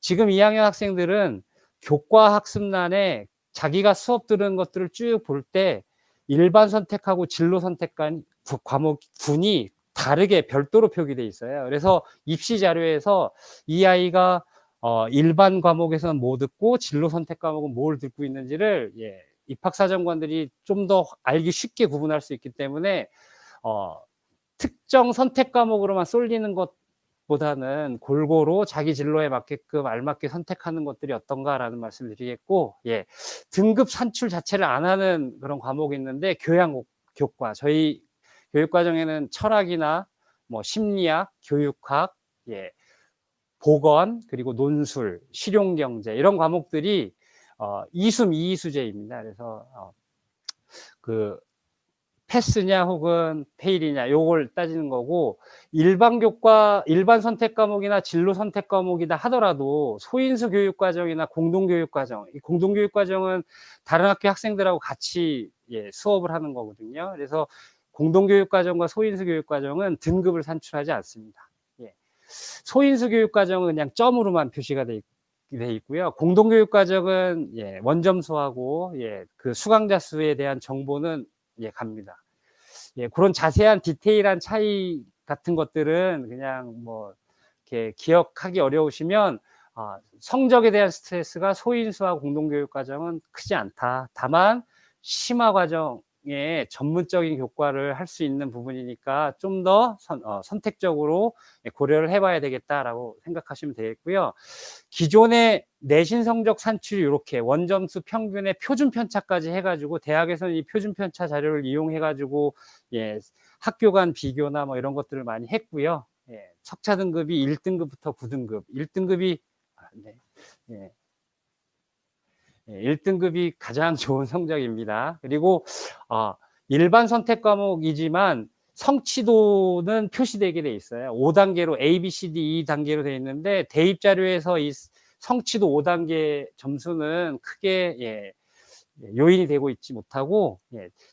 Speaker 2: 지금 2학년 학생들은 교과 학습란에 자기가 수업 들은 것들을 쭉 볼 때 일반 선택하고 진로 선택 과목 군이 다르게 별도로 표기돼 있어요. 그래서 입시 자료에서 이 아이가 일반 과목에서는 뭐 듣고 진로 선택 과목은 뭘 듣고 있는지를 입학사정관들이 좀 더 알기 쉽게 구분할 수 있기 때문에 특정 선택 과목으로만 쏠리는 것보다는 골고루 자기 진로에 맞게끔 알맞게 선택하는 것들이 어떤가라는 말씀을 드리겠고, 등급 산출 자체를 안 하는 그런 과목이 있는데, 교과, 저희 교육과정에는 철학이나 심리학, 교육학, 보건, 그리고 논술, 실용경제, 이런 과목들이 이수, 미이수제입니다. 그래서 패스냐 혹은 페일이냐 요걸 따지는 거고, 일반 선택 과목이나 진로 선택 과목이다 하더라도 소인수 교육과정이나 공동교육과정, 이 공동교육과정은 다른 학교 학생들하고 같이 수업을 하는 거거든요. 그래서 공동교육과정과 소인수 교육과정은 등급을 산출하지 않습니다. 소인수 교육과정은 그냥 점으로만 표시가 돼 있고요. 공동교육과정은 원점수하고 그 수강자 수에 대한 정보는 갑니다. 그런 자세한 디테일한 차이 같은 것들은 그냥 이렇게 기억하기 어려우시면, 성적에 대한 스트레스가 소인수와 공동교육과정은 크지 않다. 다만 심화 과정, 전문적인 교과를 할 수 있는 부분이니까 좀 더 선택적으로 고려를 해봐야 되겠다라고 생각하시면 되겠고요. 기존의 내신 성적 산출이 이렇게 원점수 평균의 표준 편차까지 해가지고 대학에서는 이 표준 편차 자료를 이용해가지고 학교 간 비교나 뭐 이런 것들을 많이 했고요. 석차 등급이 1등급부터 9등급, 1등급이 1등급이 가장 좋은 성적입니다. 그리고 일반 선택 과목이지만 성취도는 표시되게 돼 있어요. 5단계로 A, B, C, D, E 단계로 돼 있는데 대입 자료에서 이 성취도 5단계 점수는 크게 요인이 되고 있지 못하고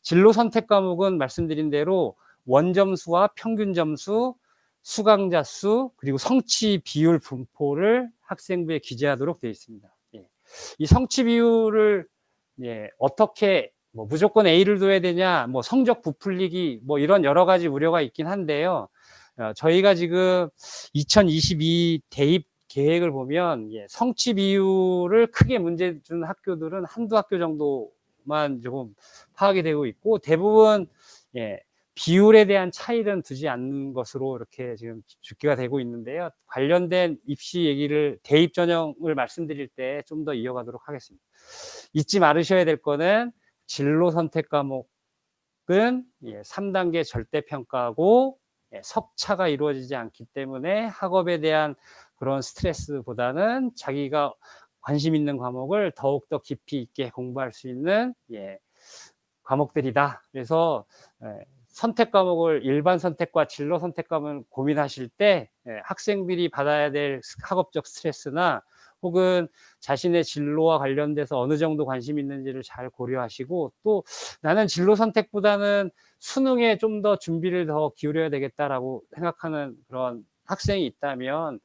Speaker 2: 진로 선택 과목은 말씀드린 대로 원점수와 평균 점수, 수강자 수, 그리고 성취 비율 분포를 학생부에 기재하도록 되어 있습니다. 이 성취 비율을 어떻게 뭐 무조건 A를 둬야 되냐, 뭐 성적 부풀리기, 뭐 이런 여러 가지 우려가 있긴 한데요. 저희가 지금 2022 대입 계획을 보면 성취 비율을 크게 문제 준 학교들은 한두 학교 정도만 조금 파악이 되고 있고 대부분 비율에 대한 차이는 두지 않는 것으로 이렇게 지금 집계가 되고 있는데요. 관련된 입시 얘기를 대입 전형을 말씀드릴 때 좀 더 이어가도록 하겠습니다. 잊지 말으셔야 될 거는 진로 선택 과목은 3단계 절대평가고 석차가 이루어지지 않기 때문에 학업에 대한 그런 스트레스보다는 자기가 관심 있는 과목을 더욱더 깊이 있게 공부할 수 있는 과목들이다. 그래서 선택 과목을 일반 선택과 진로 선택 과목을 고민하실 때 학생들이 받아야 될 학업적 스트레스나 혹은 자신의 진로와 관련돼서 어느 정도 관심 있는지를 잘 고려하시고 또 나는 진로 선택보다는 수능에 좀 더 준비를 더 기울여야 되겠다라고 생각하는 그런 학생이 있다면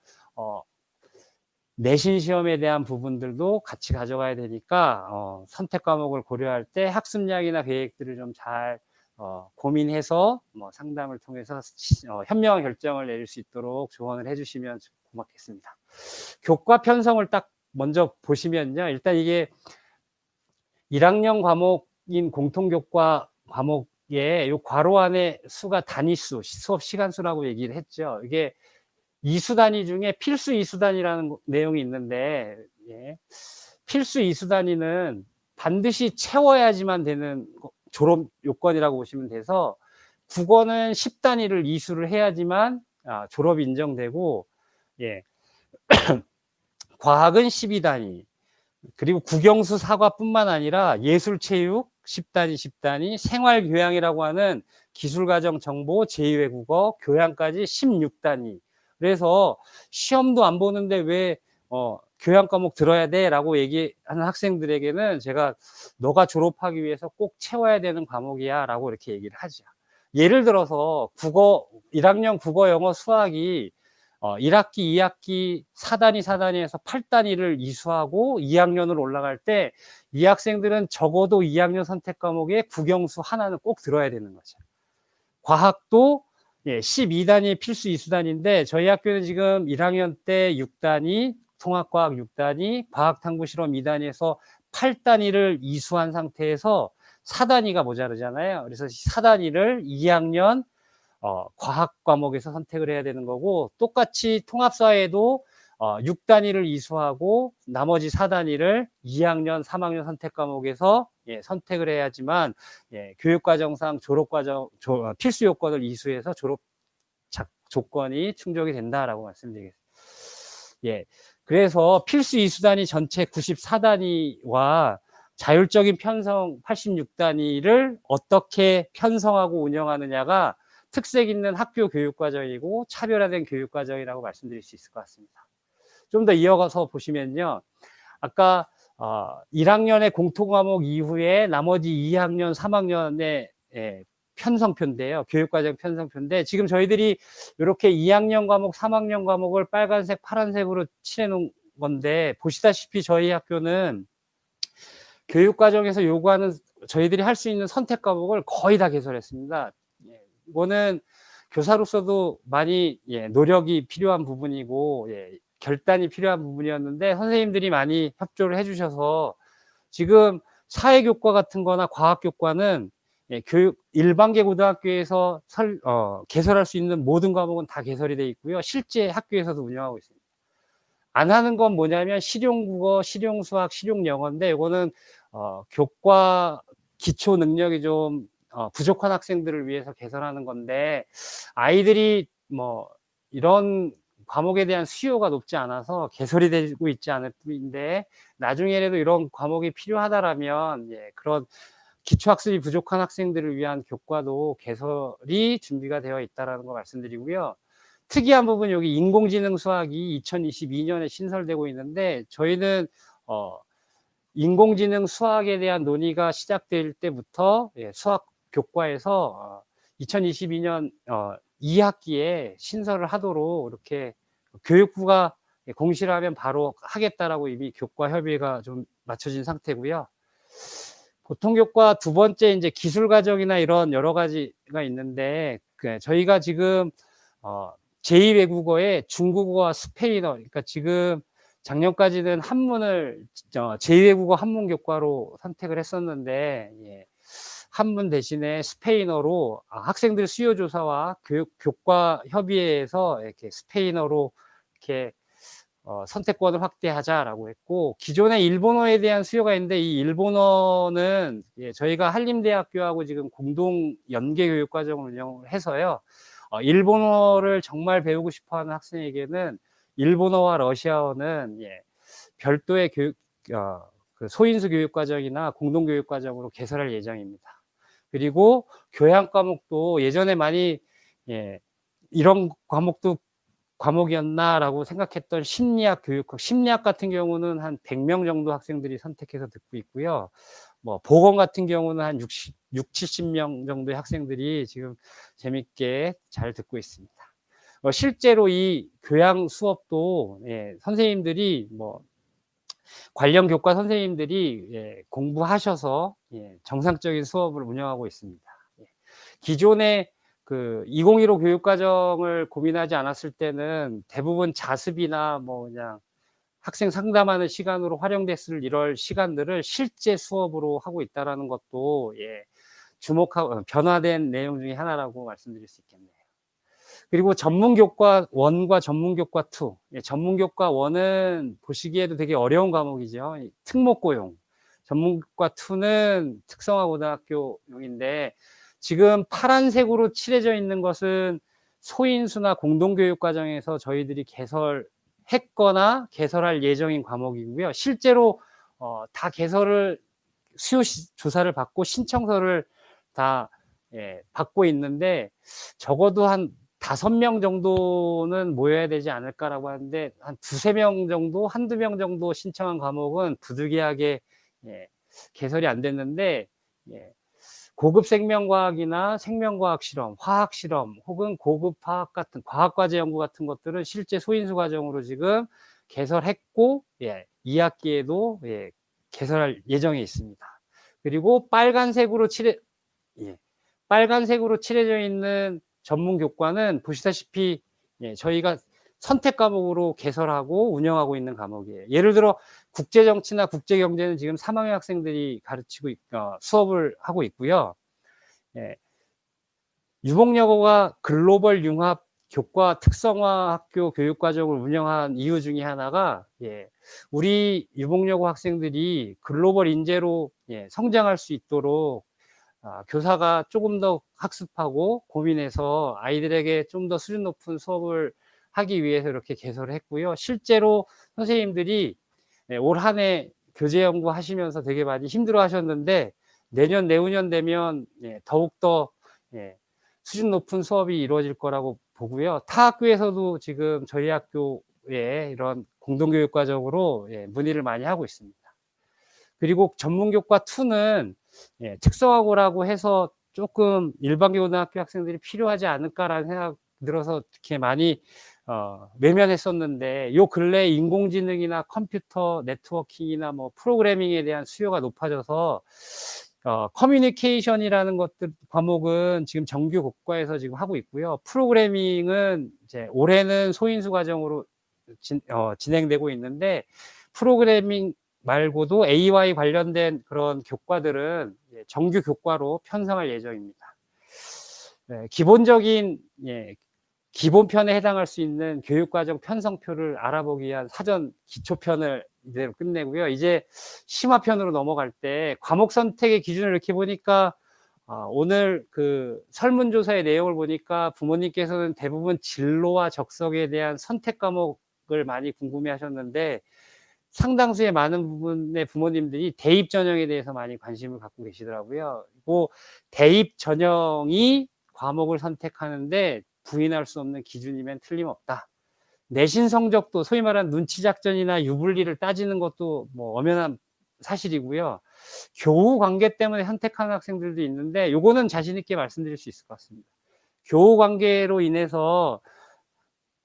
Speaker 2: 내신 시험에 대한 부분들도 같이 가져가야 되니까 선택 과목을 고려할 때 학습량이나 계획들을 좀 잘 고민해서 상담을 통해서 현명한 결정을 내릴 수 있도록 조언을 해주시면 고맙겠습니다. 교과 편성을 딱 먼저 보시면요. 일단 이게 1학년 과목인 공통교과 과목에 요 괄호 안에 수가 단위수, 수업 시간수라고 얘기를 했죠. 이게 2수 단위 중에 필수 2수 단위라는 내용이 있는데 필수 2수 단위는 반드시 채워야지만 되는 졸업 요건이라고 보시면 돼서 국어는 10단위를 이수를 해야지만 졸업이 인정되고 과학은 12단위 그리고 국영수 사과뿐만 아니라 예술체육 10단위 10단위 생활교양이라고 하는 기술과정 정보 제2외국어 교양까지 16단위 그래서 시험도 안 보는데 왜 교양 과목 들어야 돼 라고 얘기하는 학생들에게는 제가 너가 졸업하기 위해서 꼭 채워야 되는 과목이야 라고 이렇게 얘기를 하죠. 예를 들어서 1학년 국어 영어 수학이 1학기 2학기 4단위에서 8단위를 이수하고 2학년으로 올라갈 때 이 학생들은 적어도 2학년 선택 과목에 국영수 하나는 꼭 들어야 되는 거죠. 과학도 12단위 필수 이수단위인데 저희 학교는 지금 1학년 때 6단위 통합과학 6단위, 과학탐구실험 2단위에서 8단위를 이수한 상태에서 4단위가 모자르잖아요. 그래서 4단위를 2학년 과학 과목에서 선택을 해야 되는 거고 똑같이 통합사회도 6단위를 이수하고 나머지 4단위를 2학년, 3학년 선택 과목에서 선택을 해야지만 교육과정상 졸업과정 필수 요건을 이수해서 졸업 조건이 충족이 된다라고 말씀드리겠습니다. 그래서 필수 이수단위 전체 94단위와 자율적인 편성 86단위를 어떻게 편성하고 운영하느냐가 특색 있는 학교 교육과정이고 차별화된 교육과정이라고 말씀드릴 수 있을 것 같습니다. 좀 더 이어가서 보시면요. 아까 1학년의 공통과목 이후에 나머지 2학년, 3학년의 편성표인데요. 교육과정 편성표인데 지금 저희들이 이렇게 2학년 과목, 3학년 과목을 빨간색, 파란색으로 칠해 놓은 건데 보시다시피 저희 학교는 교육과정에서 요구하는 저희들이 할 수 있는 선택 과목을 거의 다 개설했습니다. 이거는 교사로서도 많이 노력이 필요한 부분이고 결단이 필요한 부분이었는데 선생님들이 많이 협조를 해주셔서 지금 사회교과 같은 거나 과학교과는 예, 일반계 고등학교에서 개설할 수 있는 모든 과목은 다 개설이 되어 있고요. 실제 학교에서도 운영하고 있습니다. 안 하는 건 뭐냐면 실용국어, 실용수학, 실용영어인데 이거는 교과 기초 능력이 좀 부족한 학생들을 위해서 개설하는 건데 아이들이 뭐 이런 과목에 대한 수요가 높지 않아서 개설이 되고 있지 않을 뿐인데 나중에라도 이런 과목이 필요하다라면 예, 그런 기초학습이 부족한 학생들을 위한 교과도 개설이 준비가 되어 있다라는 거 말씀드리고요. 특이한 부분 여기 인공지능 수학이 2022년에 신설되고 있는데 저희는 인공지능 수학에 대한 논의가 시작될 때부터 예, 수학 교과에서 2022년 2학기에 신설을 하도록 이렇게 교육부가 공시를 하면 바로 하겠다라고 이미 교과 협의가 좀 맞춰진 상태고요. 보통 교과 두 번째 이제 기술 과정이나 이런 여러 가지가 있는데 저희가 지금 제2 외국어에 중국어와 스페인어, 그러니까 지금 작년까지는 한문을 제2 외국어 한문 교과로 선택을 했었는데 예, 한문 대신에 스페인어로 학생들 수요 조사와 교과 협의회에서 이렇게 스페인어로 이렇게 선택권을 확대하자라고 했고 기존에 일본어에 대한 수요가 있는데 이 일본어는 예, 저희가 한림대학교하고 지금 공동 연계 교육 과정을 운영을 해서요. 일본어를 정말 배우고 싶어하는 학생에게는 일본어와 러시아어는 예, 별도의 그 소인수 교육 과정이나 공동 교육 과정으로 개설할 예정입니다. 그리고 교양 과목도 예전에 많이 예, 이런 과목이었나라고 생각했던 심리학 교육학, 심리학 같은 경우는 한 100명 정도 학생들이 선택해서 듣고 있고요. 뭐 보건 같은 경우는 한 70명 정도의 학생들이 지금 재밌게 잘 듣고 있습니다. 실제로 이 교양 수업도 예, 선생님들이 뭐 관련 교과 선생님들이 예, 공부하셔서 예, 정상적인 수업을 운영하고 있습니다. 예. 기존에 그 2015 교육과정을 고민하지 않았을 때는 대부분 자습이나 뭐 그냥 학생 상담하는 시간으로 활용됐을 이럴 시간들을 실제 수업으로 하고 있다는 것도 예, 주목하고 변화된 내용 중에 하나라고 말씀드릴 수 있겠네요. 그리고 전문교과 1과 전문교과 2. 예, 전문교과 1은 보시기에도 되게 어려운 과목이죠. 특목고용. 전문교과 2는 특성화고등학교용인데 지금 파란색으로 칠해져 있는 것은 소인수나 공동교육과정에서 저희들이 개설했거나 개설할 예정인 과목이고요. 실제로 다 개설을 수요 조사를 받고 신청서를 다 예, 받고 있는데 적어도 한 5명 정도는 모여야 되지 않을까라고 하는데 한 2~3명 정도, 한두 명 정도 신청한 과목은 부득이하게 예, 개설이 안 됐는데 예, 고급 생명과학이나 생명과학 실험, 화학 실험 혹은 고급 화학 같은 과학과제 연구 같은 것들은 실제 소인수 과정으로 지금 개설했고 예, 2학기에도 예, 개설할 예정에 있습니다. 그리고 빨간색으로 칠해져 있는 전문 교과는 보시다시피 예, 저희가 선택 과목으로 개설하고 운영하고 있는 과목이에요. 예를 들어 국제정치나 국제경제는 지금 3학년 학생들이 수업을 하고 있고요. 예, 유목여고가 글로벌 융합 교과 특성화 학교 교육과정을 운영한 이유 중에 하나가 예, 우리 유목여고 학생들이 글로벌 인재로 예, 성장할 수 있도록 교사가 조금 더 학습하고 고민해서 아이들에게 좀 더 수준 높은 수업을 하기 위해서 이렇게 개설을 했고요. 실제로 선생님들이 올 한 해 교재 연구하시면서 되게 많이 힘들어 하셨는데 내년, 내후년 되면 더욱더 수준 높은 수업이 이루어질 거라고 보고요. 타 학교에서도 지금 저희 학교에 이런 공동교육과정으로 문의를 많이 하고 있습니다. 그리고 전문교과 2는 특성화고라고 해서 조금 일반고등학교 학생들이 필요하지 않을까라는 생각 들어서 이렇게 많이 외면했었는데 요 근래 인공지능이나 컴퓨터 네트워킹이나 뭐 프로그래밍에 대한 수요가 높아져서 커뮤니케이션이라는 것들 과목은 지금 정규 교과에서 지금 하고 있고요. 프로그래밍은 이제 올해는 소인수 과정으로 진행되고 있는데 프로그래밍 말고도 AY 관련된 그런 교과들은 정규 교과로 편성할 예정입니다. 기본적인 기본편에 해당할 수 있는 교육과정 편성표를 알아보기 위한 사전 기초편을 이대로 끝내고요. 이제 심화편으로 넘어갈 때 과목 선택의 기준을 이렇게 보니까 오늘 그 설문조사의 내용을 보니까 부모님께서는 대부분 진로와 적성에 대한 선택 과목을 많이 궁금해 하셨는데 상당수의 많은 부분의 부모님들이 대입 전형에 대해서 많이 관심을 갖고 계시더라고요. 그리고 대입 전형이 과목을 선택하는데 부인할 수 없는 기준이면 틀림없다. 내신 성적도 소위 말하는 눈치 작전이나 유불리를 따지는 것도 뭐 엄연한 사실이고요. 교우 관계 때문에 선택하는 학생들도 있는데 요거는 자신 있게 말씀드릴 수 있을 것 같습니다. 교우 관계로 인해서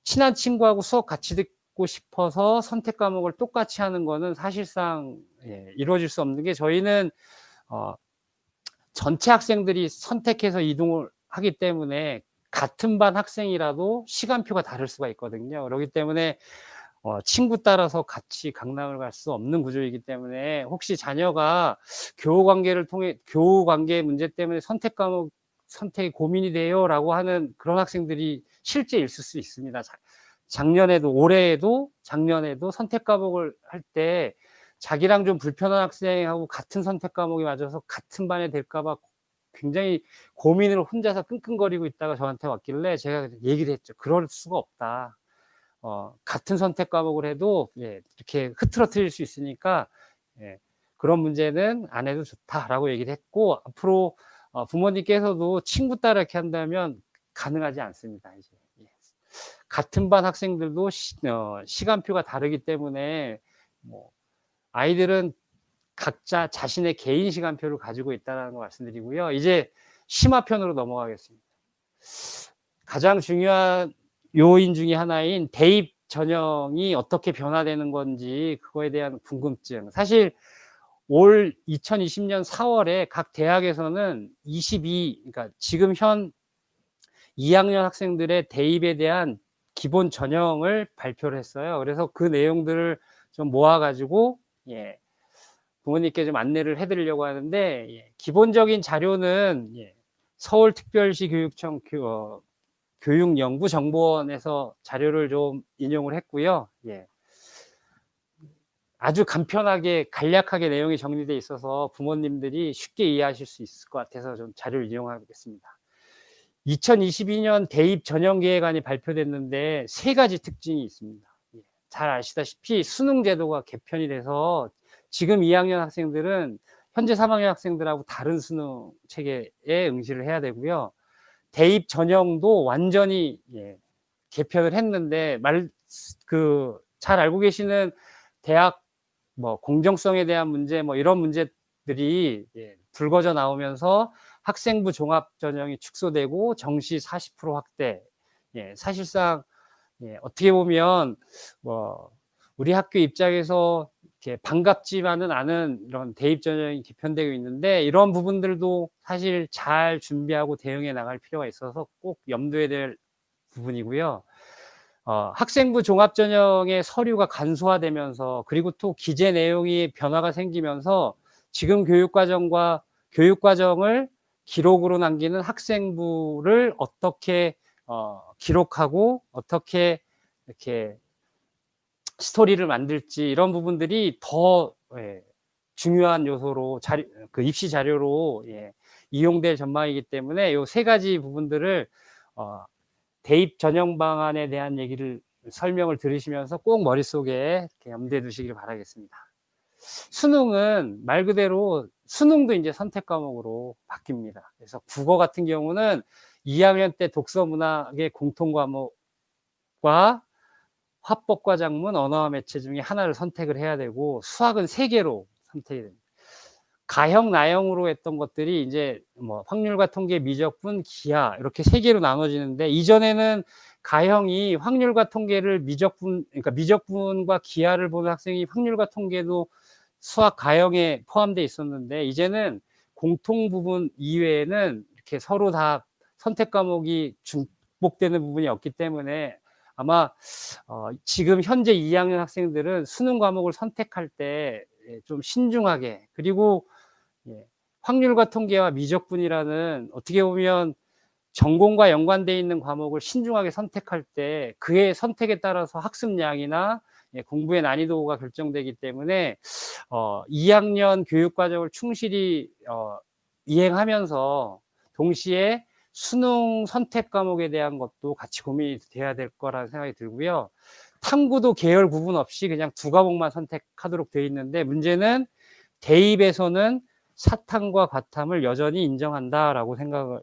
Speaker 2: 친한 친구하고 수업 같이 듣고 싶어서 선택 과목을 똑같이 하는 거는 사실상 이루어질 수 없는 게 저희는 전체 학생들이 선택해서 이동을 하기 때문에 같은 반 학생이라도 시간표가 다를 수가 있거든요. 그렇기 때문에 친구 따라서 같이 강남을 갈 수 없는 구조이기 때문에 혹시 자녀가 교우 관계 문제 때문에 선택 과목 선택이 고민이 돼요라고 하는 그런 학생들이 실제 있을 수 있습니다. 작년에도 선택 과목을 할 때 자기랑 좀 불편한 학생하고 같은 선택 과목이 맞아서 같은 반에 될까봐 굉장히 고민을 혼자서 끙끙거리고 있다가 저한테 왔길래 제가 얘기를 했죠. 그럴 수가 없다. 같은 선택 과목을 해도 이렇게 흐트러뜨릴 수 있으니까 그런 문제는 안 해도 좋다라고 얘기를 했고 앞으로 부모님께서도 친구 따라 이렇게 한다면 가능하지 않습니다. 이제 같은 반 학생들도 시간표가 다르기 때문에 뭐 아이들은 각자 자신의 개인 시간표를 가지고 있다는 거 말씀드리고요. 이제 심화편으로 넘어가겠습니다. 가장 중요한 요인 중에 하나인 대입 전형이 어떻게 변화되는 건지 그거에 대한 궁금증. 사실 올 2020년 4월에 각 대학에서는 그러니까 지금 현 2학년 학생들의 대입에 대한 기본 전형을 발표를 했어요. 그래서 그 내용들을 좀 모아가지고 부모님께 좀 안내를 해드리려고 하는데 기본적인 자료는 서울특별시 교육청 교육연구정보원에서 자료를 좀 인용을 했고요. 아주 간편하게 간략하게 내용이 정리되어 있어서 부모님들이 쉽게 이해하실 수 있을 것 같아서 좀 자료를 이용하겠습니다. 2022년 대입 전형계획안이 발표됐는데 3가지 특징이 있습니다. 잘 아시다시피 수능 제도가 개편이 돼서 지금 2학년 학생들은 현재 3학년 학생들하고 다른 수능 체계에 응시를 해야 되고요. 대입 전형도 완전히 개편을 했는데 잘 알고 계시는 대학 뭐 공정성에 대한 문제 뭐 이런 문제들이 불거져 나오면서 학생부 종합 전형이 축소되고 정시 40% 확대. 사실상 어떻게 보면 뭐 우리 학교 입장에서 이렇게 반갑지만은 않은 이런 대입 전형이 개편되고 있는데 이런 부분들도 사실 잘 준비하고 대응해 나갈 필요가 있어서 꼭 염두에 될 부분이고요. 학생부 종합 전형의 서류가 간소화되면서 그리고 또 기재 내용이 변화가 생기면서 지금 교육과정을 기록으로 남기는 학생부를 어떻게 기록하고 어떻게 이렇게 스토리를 만들지 이런 부분들이 더 중요한 요소로 입시 자료로 이용될 전망이기 때문에 이 3가지 부분들을 대입 전형 방안에 대한 설명을 들으시면서 꼭 머릿속에 이렇게 염두에 두시길 바라겠습니다. 수능은 말 그대로 수능도 이제 선택 과목으로 바뀝니다. 그래서 국어 같은 경우는 2학년 때 독서 문학의 공통 과목과 화법과 작문, 언어와 매체 중에 하나를 선택을 해야 되고 수학은 3개로 선택이 됩니다. 가형, 나형으로 했던 것들이 이제 뭐 확률과 통계, 미적분, 기하 이렇게 3개로 나눠지는데 이전에는 가형이 확률과 통계를 그러니까 미적분과 기하를 보는 학생이 확률과 통계도 수학 가형에 포함되어 있었는데 이제는 공통 부분 이외에는 이렇게 서로 다 선택 과목이 중복되는 부분이 없기 때문에 아마 지금 현재 2학년 학생들은 수능 과목을 선택할 때 좀 신중하게, 그리고 확률과 통계와 미적분이라는 어떻게 보면 전공과 연관되어 있는 과목을 신중하게 선택할 때 그의 선택에 따라서 학습량이나 공부의 난이도가 결정되기 때문에 2학년 교육과정을 충실히 이행하면서 동시에 수능 선택 과목에 대한 것도 같이 고민이 돼야 될 거라는 생각이 들고요. 탐구도 계열 구분 없이 그냥 두 과목만 선택하도록 되어 있는데, 문제는 대입에서는 사탐과 과탐을 여전히 인정한다라고 생각을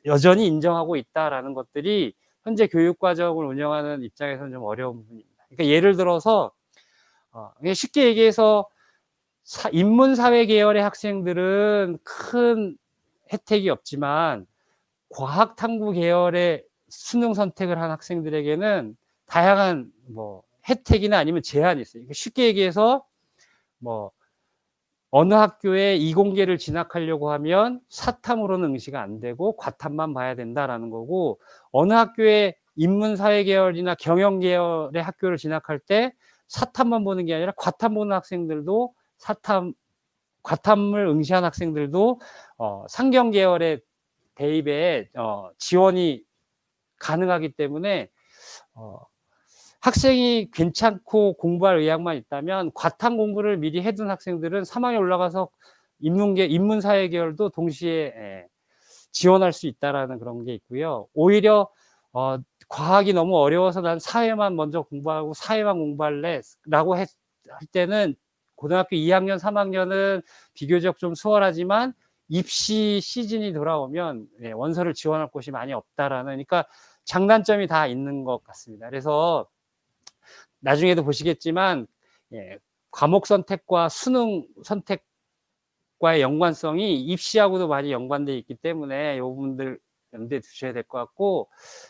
Speaker 2: 여전히 인정하고 있다라는 것들이 현재 교육과정을 운영하는 입장에서는 좀 어려운 부분입니다. 그러니까 예를 들어서 쉽게 얘기해서 인문사회 계열의 학생들은 큰 혜택이 없지만 과학탐구 계열의 수능 선택을 한 학생들에게는 다양한 혜택이나 아니면 제한이 있어요. 쉽게 얘기해서 어느 학교에 이공계를 진학하려고 하면 사탐으로는 응시가 안 되고 과탐만 봐야 된다라는 거고, 어느 학교에 인문사회 계열이나 경영 계열의 학교를 진학할 때 사탐만 보는 게 아니라 과탐 보는 학생들도 과탐을 응시한 학생들도 상경 계열의 대입에 지원이 가능하기 때문에 학생이 괜찮고 공부할 의향만 있다면 과탐 공부를 미리 해둔 학생들은 3학년 올라가서 인문사회 계열도 동시에 지원할 수 있다라는 그런 게 있고요. 오히려 과학이 너무 어려워서 난 사회만 먼저 공부하고 사회만 공부할래 라고 할 때는 고등학교 2학년, 3학년은 비교적 좀 수월하지만 입시 시즌이 돌아오면 원서를 지원할 곳이 많이 없다라는, 그러니까 장단점이 다 있는 것 같습니다. 그래서 나중에도 보시겠지만 과목 선택과 수능 선택과의 연관성이 입시하고도 많이 연관되어 있기 때문에 이 부분들 염두에 두셔야 될 것 같고,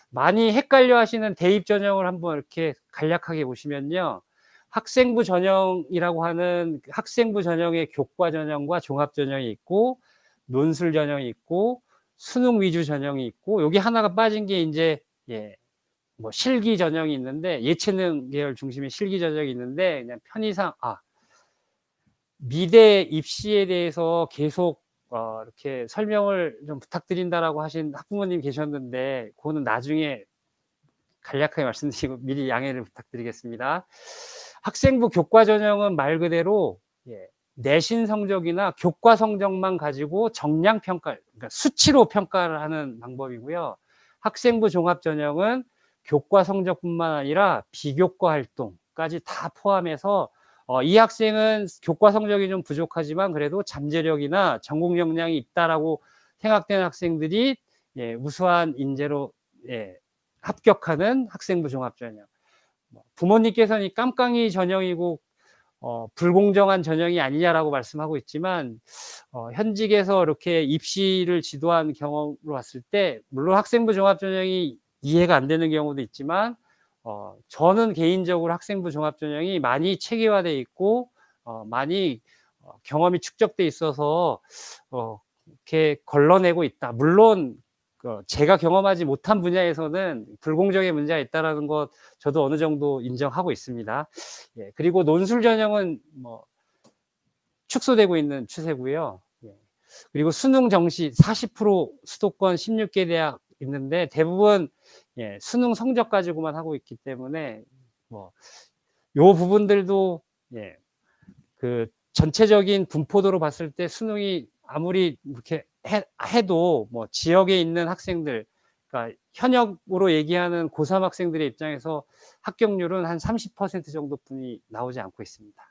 Speaker 2: 많이 헷갈려 하시는 대입 전형을 한번 이렇게 간략하게 보시면요, 학생부 전형이라고 하는 학생부 전형의 교과 전형과 종합 전형이 있고 논술 전형이 있고 수능 위주 전형이 있고, 여기 하나가 빠진 게 이제 실기 전형이 있는데, 예체능 계열 중심의 실기 전형이 있는데, 그냥 편의상 미대 입시에 대해서 계속 이렇게 설명을 좀 부탁드린다라고 하신 학부모님 계셨는데, 그거는 나중에 간략하게 말씀드리고 미리 양해를 부탁드리겠습니다. 학생부 교과 전형은 말 그대로 내신 성적이나 교과 성적만 가지고 정량 평가, 그러니까 수치로 평가를 하는 방법이고요. 학생부 종합 전형은 교과 성적뿐만 아니라 비교과 활동까지 다 포함해서 이 학생은 교과 성적이 좀 부족하지만 그래도 잠재력이나 전공 역량이 있다라고 생각되는 학생들이 우수한 인재로 합격하는 학생부 종합 전형. 부모님께서는 깜깜이 전형이고 불공정한 전형이 아니냐라고 말씀하고 있지만, 현직에서 이렇게 입시를 지도한 경험으로 봤을 때 물론 학생부 종합 전형이 이해가 안 되는 경우도 있지만 저는 개인적으로 학생부 종합 전형이 많이 체계화되어 있고 많이 경험이 축적돼 있어서 이렇게 걸러내고 있다. 물론 제가 경험하지 못한 분야에서는 불공정의 문제가 있다는 것 저도 어느 정도 인정하고 있습니다. 그리고 논술 전형은 축소되고 있는 추세고요. 그리고 수능 정시 40% 수도권 16개 대학 있는데 대부분 수능 성적 가지고만 하고 있기 때문에 요 부분들도 그 전체적인 분포도로 봤을 때 수능이 아무리 이렇게 해도 지역에 있는 학생들, 그러니까 현역으로 얘기하는 고3 학생들의 입장에서 합격률은 한 30% 정도뿐이 나오지 않고 있습니다.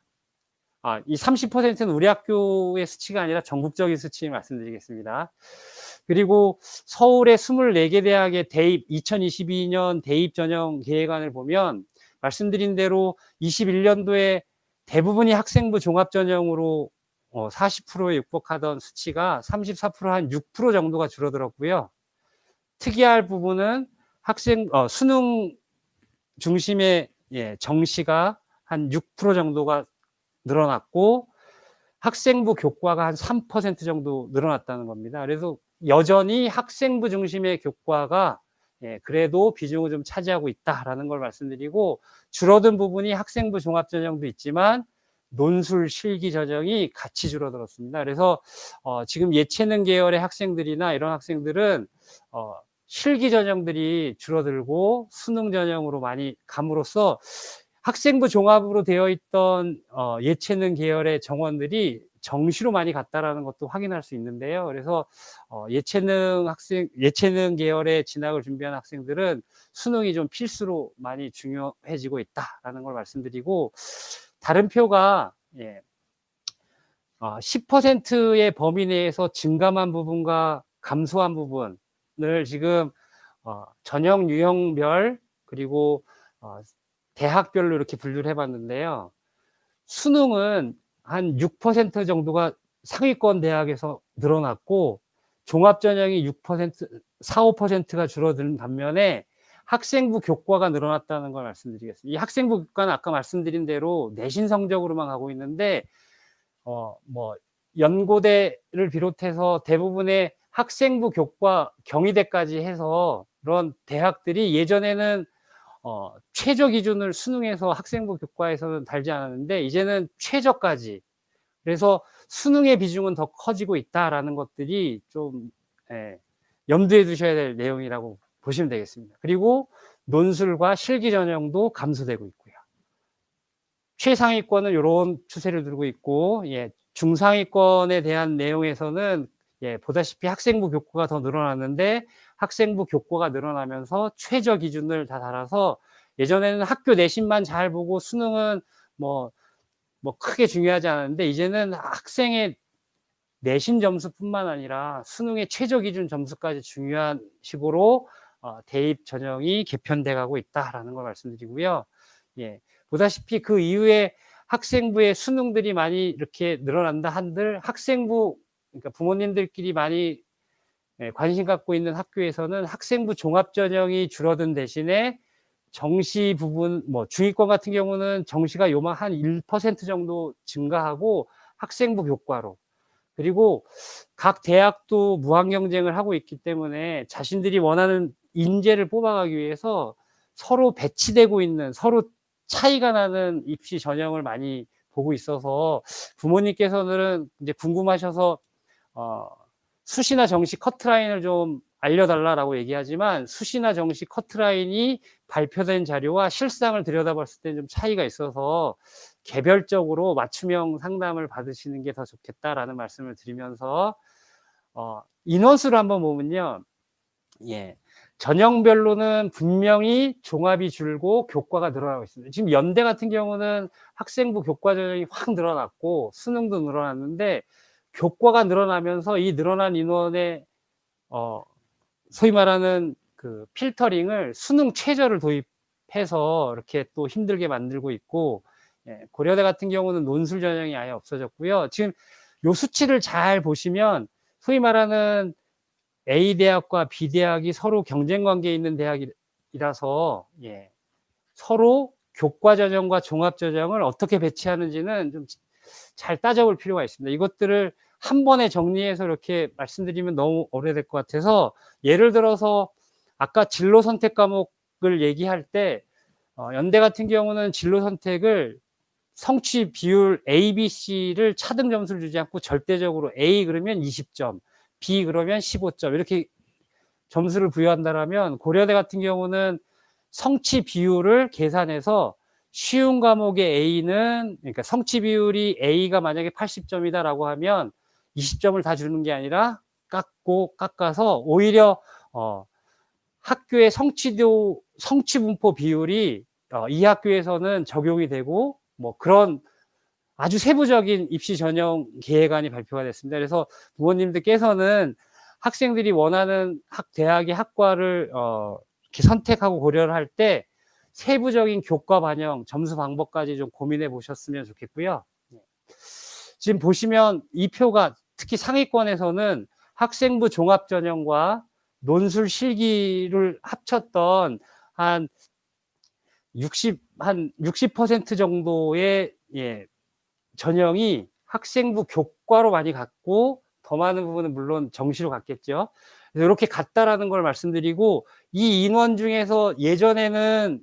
Speaker 2: 이 30%는 우리 학교의 수치가 아니라 전국적인 수치 말씀드리겠습니다. 그리고 서울의 24개 대학의 대입 2022년 대입 전형 계획안을 보면 말씀드린 대로 21년도에 대부분이 학생부 종합 전형으로 40%에 육박하던 수치가 34% 한 6% 정도가 줄어들었고요. 특이할 부분은 수능 중심의 정시가 한 6% 정도가 늘어났고 학생부 교과가 한 3% 정도 늘어났다는 겁니다. 그래서 여전히 학생부 중심의 교과가 그래도 비중을 좀 차지하고 있다라는 걸 말씀드리고, 줄어든 부분이 학생부 종합 전형도 있지만 논술, 실기 전형이 같이 줄어들었습니다. 그래서 지금 예체능 계열의 학생들이나 이런 학생들은 실기 전형들이 줄어들고 수능 전형으로 많이 감으로써 학생부 종합으로 되어 있던 예체능 계열의 정원들이 정시로 많이 갔다라는 것도 확인할 수 있는데요. 그래서 예체능 계열의 진학을 준비하는 학생들은 수능이 좀 필수로 많이 중요해지고 있다라는 걸 말씀드리고, 다른 표가 10%의 범위 내에서 증감한 부분과 감소한 부분을 지금 전형 유형별 그리고 대학별로 이렇게 분류를 해봤는데요. 수능은 한 6% 정도가 상위권 대학에서 늘어났고, 종합전형이 6%, 4, 5%가 줄어든 반면에 학생부 교과가 늘어났다는 걸 말씀드리겠습니다. 이 학생부 교과는 아까 말씀드린 대로 내신 성적으로만 가고 있는데, 뭐 연고대를 비롯해서 대부분의 학생부 교과, 경희대까지 해서 그런 대학들이 예전에는 최저 기준을 수능에서 학생부 교과에서는 달지 않았는데 이제는 최저까지, 그래서 수능의 비중은 더 커지고 있다라는 것들이 좀 염두에 두셔야 될 내용이라고 보시면 되겠습니다. 그리고 논술과 실기 전형도 감소되고 있고요. 최상위권은 이런 추세를 두고 있고, 중상위권에 대한 내용에서는 보다시피 학생부 교과가 더 늘어났는데, 학생부 교과가 늘어나면서 최저 기준을 다 달아서 예전에는 학교 내신만 잘 보고 수능은 뭐 크게 중요하지 않았는데, 이제는 학생의 내신 점수뿐만 아니라 수능의 최저 기준 점수까지 중요한 식으로 대입 전형이 개편돼 가고 있다라는 걸 말씀드리고요. 보다시피 그 이후에 학생부의 수능들이 많이 이렇게 늘어난다 한들, 학생부, 그러니까 부모님들끼리 많이 관심 갖고 있는 학교에서는 학생부 종합전형이 줄어든 대신에 정시 부분, 중위권 같은 경우는 정시가 요만 한 1% 정도 증가하고 학생부 교과로, 그리고 각 대학도 무한 경쟁을 하고 있기 때문에 자신들이 원하는 인재를 뽑아가기 위해서 서로 배치되고 있는, 서로 차이가 나는 입시 전형을 많이 보고 있어서 부모님께서는 이제 궁금하셔서 수시나 정시 커트라인을 좀 알려달라고 얘기하지만, 수시나 정시 커트라인이 발표된 자료와 실상을 들여다봤을 때 좀 차이가 있어서 개별적으로 맞춤형 상담을 받으시는 게 더 좋겠다라는 말씀을 드리면서, 인원수를 한번 보면요. 전형별로는 분명히 종합이 줄고 교과가 늘어나고 있습니다. 지금 연대 같은 경우는 학생부 교과 전형이 확 늘어났고 수능도 늘어났는데, 교과가 늘어나면서 이 늘어난 인원의 소위 말하는 그 필터링을 수능 최저를 도입해서 이렇게 또 힘들게 만들고 있고, 고려대 같은 경우는 논술 전형이 아예 없어졌고요. 지금 요 수치를 잘 보시면 소위 말하는 A 대학과 B 대학이 서로 경쟁 관계에 있는 대학이라서 서로 교과 전형과 종합 전형을 어떻게 배치하는지는 좀 잘 따져볼 필요가 있습니다. 이것들을 한 번에 정리해서 이렇게 말씀드리면 너무 오래될 것 같아서, 예를 들어서 아까 진로 선택 과목을 얘기할 때 연대 같은 경우는 진로 선택을 성취 비율 A, B, C를 차등 점수를 주지 않고 절대적으로 A 그러면 20점, B 그러면 15점 이렇게 점수를 부여한다라면, 고려대 같은 경우는 성취 비율을 계산해서 쉬운 과목의 A는, 그러니까 성취 비율이 A가 만약에 80점이다라고 하면 20점을 다 주는 게 아니라 깎아서 오히려 학교의 성취 분포 비율이 이 학교에서는 적용이 되고, 그런 아주 세부적인 입시 전형 계획안이 발표가 됐습니다. 그래서 부모님들께서는 학생들이 원하는 대학의 학과를 이렇게 선택하고 고려를 할 때 세부적인 교과 반영, 점수 방법까지 좀 고민해 보셨으면 좋겠고요. 지금 보시면 이 표가 특히 상위권에서는 학생부 종합 전형과 논술 실기를 합쳤던 한 60% 정도의 전형이 학생부 교과로 많이 갔고, 더 많은 부분은 물론 정시로 갔겠죠. 그래서 이렇게 갔다라는 걸 말씀드리고, 이 인원 중에서 예전에는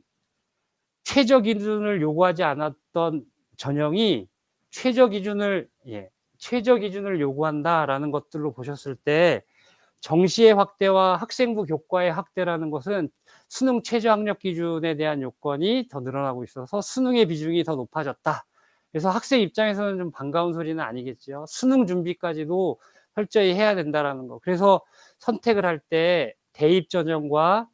Speaker 2: 최저 기준을 요구하지 않았던 전형이 최저 기준을 요구한다라는 것들로 보셨을 때 정시의 확대와 학생부 교과의 확대라는 것은 수능 최저 학력 기준에 대한 요건이 더 늘어나고 있어서 수능의 비중이 더 높아졌다. 그래서 학생 입장에서는 좀 반가운 소리는 아니겠죠. 수능 준비까지도 철저히 해야 된다라는 거. 그래서 선택을 할 때 대입 전형과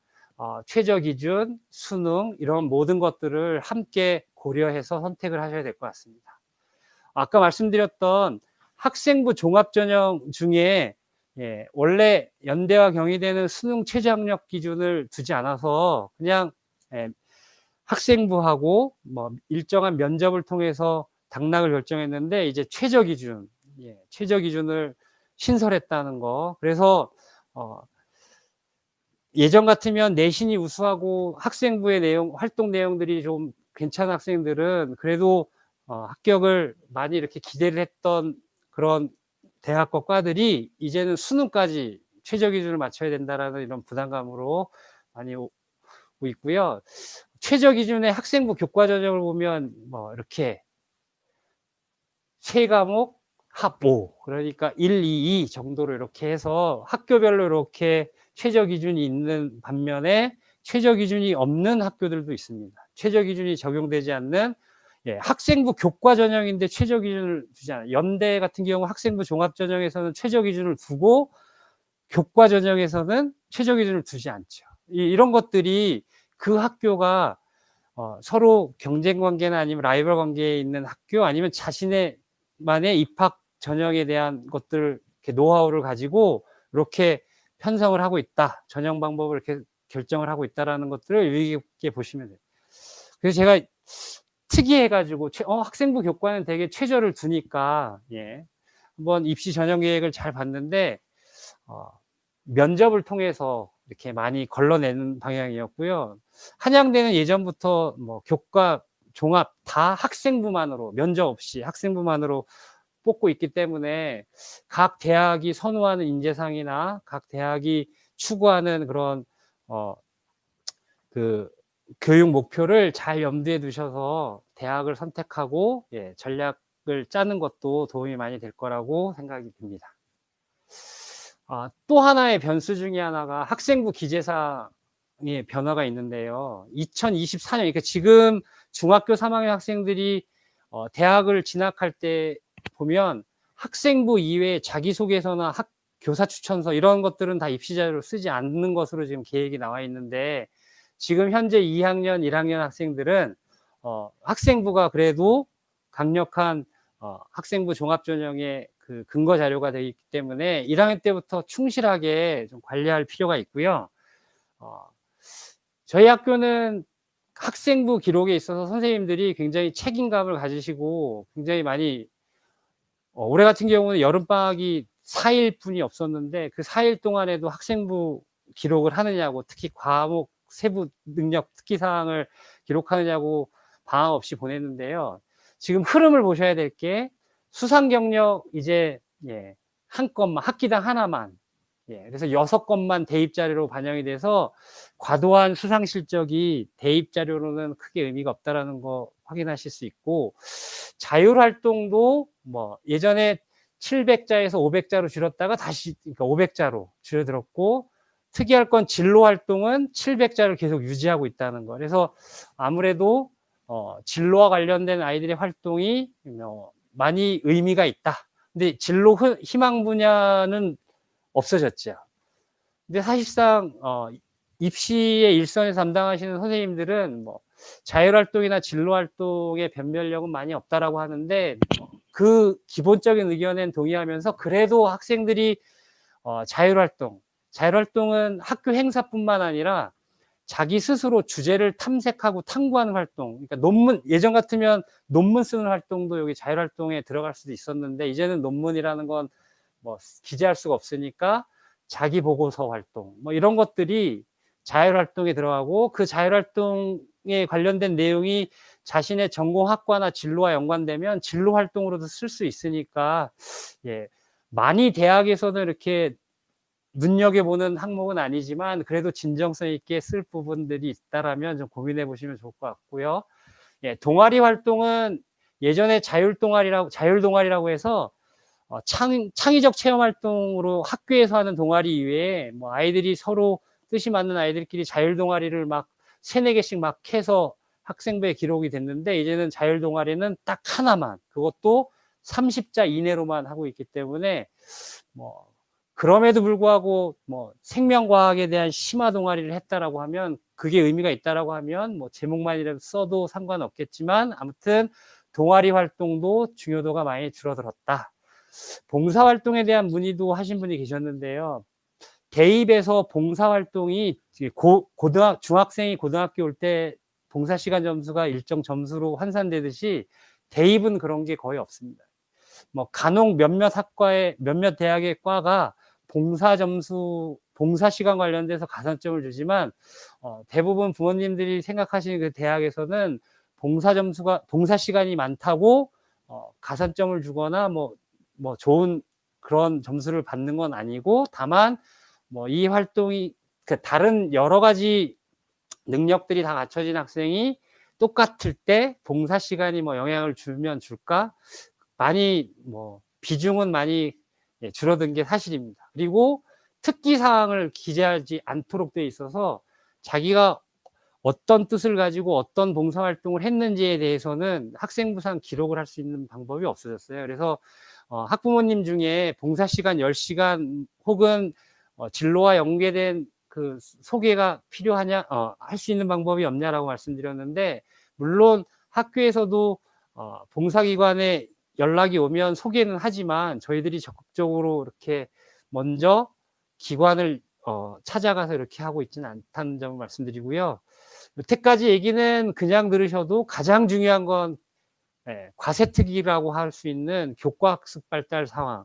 Speaker 2: 최저 기준, 수능 이런 모든 것들을 함께 고려해서 선택을 하셔야 될 것 같습니다. 아까 말씀드렸던 학생부 종합 전형 중에 원래 연대와 경희대는 수능 최저 학력 기준을 두지 않아서 그냥 학생부하고 뭐 일정한 면접을 통해서 당락을 결정했는데 이제 최저 기준을 신설했다는 거. 그래서 예전 같으면 내신이 우수하고 학생부의 활동 내용들이 좀 괜찮은 학생들은 그래도 합격을 많이 이렇게 기대를 했던 그런 대학과 과들이 이제는 수능까지 최저 기준을 맞춰야 된다라는 이런 부담감으로 많이 오고 있고요. 최저 기준의 학생부 교과 전형을 보면 뭐 이렇게 세 과목 합 5, 그러니까 1, 2, 2 정도로 이렇게 해서 학교별로 이렇게 최저 기준이 있는 반면에 최저 기준이 없는 학교들도 있습니다. 최저 기준이 적용되지 않는 학생부 교과 전형인데 최저 기준을 두지 않아요. 연대 같은 경우 학생부 종합 전형에서는 최저 기준을 두고 교과 전형에서는 최저 기준을 두지 않죠. 이런 것들이 그 학교가 서로 경쟁 관계나 아니면 라이벌 관계에 있는 학교 아니면 자신의만의 입학 전형에 대한 것들 이렇게 노하우를 가지고 이렇게 편성을 하고 있다. 전형 방법을 이렇게 결정을 하고 있다라는 것들을 유의 깊게 보시면 돼요. 그래서 제가 특이해가지고 학생부 교과는 되게 최저를 두니까 한번 입시 전형 계획을 잘 봤는데 면접을 통해서 이렇게 많이 걸러내는 방향이었고요. 한양대는 예전부터 뭐 교과 종합 다 학생부만으로 면접 없이 학생부만으로 뽑고 있기 때문에 각 대학이 선호하는 인재상이나 각 대학이 추구하는 그런 그 교육 목표를 잘 염두에 두셔서 대학을 선택하고 전략을 짜는 것도 도움이 많이 될 거라고 생각이 듭니다. 또 하나의 변수 중에 하나가 학생부 기재사의 변화가 있는데요. 2024년, 그러니까 지금 중학교 3학년 학생들이 대학을 진학할 때 보면 학생부 이외에 자기소개서나 교사 추천서 이런 것들은 다 입시자료로 쓰지 않는 것으로 지금 계획이 나와 있는데 지금 현재 2학년, 1학년 학생들은 학생부가 그래도 강력한 학생부 종합전형의 그 근거 자료가 되기 때문에 1학년 때부터 충실하게 좀 관리할 필요가 있고요. 저희 학교는 학생부 기록에 있어서 선생님들이 굉장히 책임감을 가지시고 굉장히 많이 올해 같은 경우는 여름방학이 4일뿐이 없었는데 그 4일 동안에도 학생부 기록을 하느냐고 특히 과목 세부 능력 특기사항을 기록하느냐고 방학 없이 보냈는데요. 지금 흐름을 보셔야 될 게 수상 경력 이제 한 건만 학기당 하나만 그래서 6건만 대입 자료로 반영이 돼서 과도한 수상 실적이 대입 자료로는 크게 의미가 없다라는 거 확인하실 수 있고 자율 활동도 뭐 예전에 700자에서 500자로 줄였다가 다시 그러니까 500자로 줄어들었고 특이할 건 진로 활동은 700자를 계속 유지하고 있다는 거. 그래서 아무래도 진로와 관련된 아이들의 활동이 많이 의미가 있다. 근데 진로 희망 분야는 없어졌죠. 근데 사실상 입시의 일선에서 담당하시는 선생님들은 뭐 자율활동이나 진로활동의 변별력은 많이 없다라고 하는데 그 기본적인 의견엔 동의하면서 그래도 학생들이 자율활동은 학교 행사뿐만 아니라 자기 스스로 주제를 탐색하고 탐구하는 활동, 그러니까 예전 같으면 논문 쓰는 활동도 여기 자율활동에 들어갈 수도 있었는데 이제는 논문이라는 건 뭐 기재할 수가 없으니까 자기 보고서 활동 뭐 이런 것들이 자율활동에 들어가고 그 자율활동에 관련된 내용이 자신의 전공 학과나 진로와 연관되면 진로 활동으로도 쓸 수 있으니까 많이 대학에서는 이렇게 눈여겨보는 항목은 아니지만 그래도 진정성 있게 쓸 부분들이 있다라면 좀 고민해 보시면 좋을 것 같고요. 동아리 활동은 예전에 자율동아리라고 해서 창의적 체험 활동으로 학교에서 하는 동아리 이외에 뭐 아이들이 서로 뜻이 맞는 아이들끼리 자율동아리를 막 3-4개씩 막 해서 학생부에 기록이 됐는데, 이제는 자율동아리는 딱 하나만, 그것도 30자 이내로만 하고 있기 때문에 뭐 그럼에도 불구하고 뭐 생명과학에 대한 심화 동아리를 했다라고 하면, 그게 의미가 있다라고 하면 뭐 제목만이라도 써도 상관없겠지만, 아무튼 동아리 활동도 중요도가 많이 줄어들었다. 봉사활동에 대한 문의도 하신 분이 계셨는데요. 대입에서 봉사활동이 중학생이 고등학교 올 때 봉사시간 점수가 일정 점수로 환산되듯이 대입은 그런 게 거의 없습니다. 뭐 간혹 몇몇 대학의 과가 봉사시간 관련돼서 가산점을 주지만, 대부분 부모님들이 생각하시는 그 대학에서는 봉사시간이 많다고 가산점을 주거나 뭐 좋은 그런 점수를 받는 건 아니고, 다만 뭐 이 활동이 다른 여러 가지 능력들이 다 갖춰진 학생이 똑같을 때 봉사시간이 뭐 영향을 주면 줄까? 많이 뭐 비중은 많이 줄어든 게 사실입니다. 그리고 특기사항을 기재하지 않도록 돼 있어서 자기가 어떤 뜻을 가지고 어떤 봉사활동을 했는지에 대해서는 학생부상 기록을 할 수 있는 방법이 없어졌어요. 그래서 학부모님 중에 봉사시간 10시간 혹은 진로와 연계된 그 소개가 필요하냐, 할 수 있는 방법이 없냐라고 말씀드렸는데, 물론 학교에서도 봉사기관에 연락이 오면 소개는 하지만 저희들이 적극적으로 이렇게 먼저 기관을 찾아가서 이렇게 하고 있지는 않다는 점을 말씀드리고요. 여태까지 얘기는 그냥 들으셔도 가장 중요한 건 과세특위라고 할 수 있는 교과학습 발달 상황,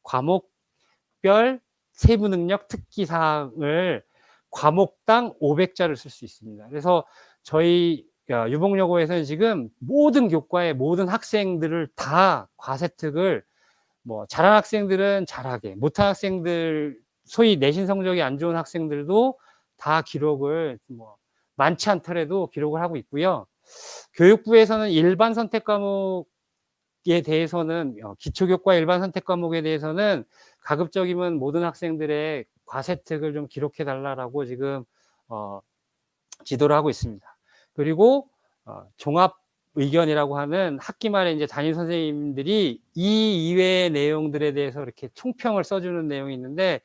Speaker 2: 과목별 세부 능력 특기 사항을 과목당 500자를 쓸 수 있습니다. 그래서 저희 유봉여고에서는 지금 모든 교과의 모든 학생들을 다 과세특을, 뭐 잘하는 학생들은 잘하게, 못하는 학생들, 소위 내신 성적이 안 좋은 학생들도 다 기록을 뭐 많지 않더라도 기록을 하고 있고요. 교육부에서는 일반 선택 과목에 대해서는, 기초교과 일반 선택 과목에 대해서는 가급적이면 모든 학생들의 과세특을 좀 기록해 달라고 지금 지도를 하고 있습니다. 그리고 종합 의견이라고 하는 학기 말에 이제 담임 선생님들이 이 이외의 내용들에 대해서 이렇게 총평을 써주는 내용이 있는데,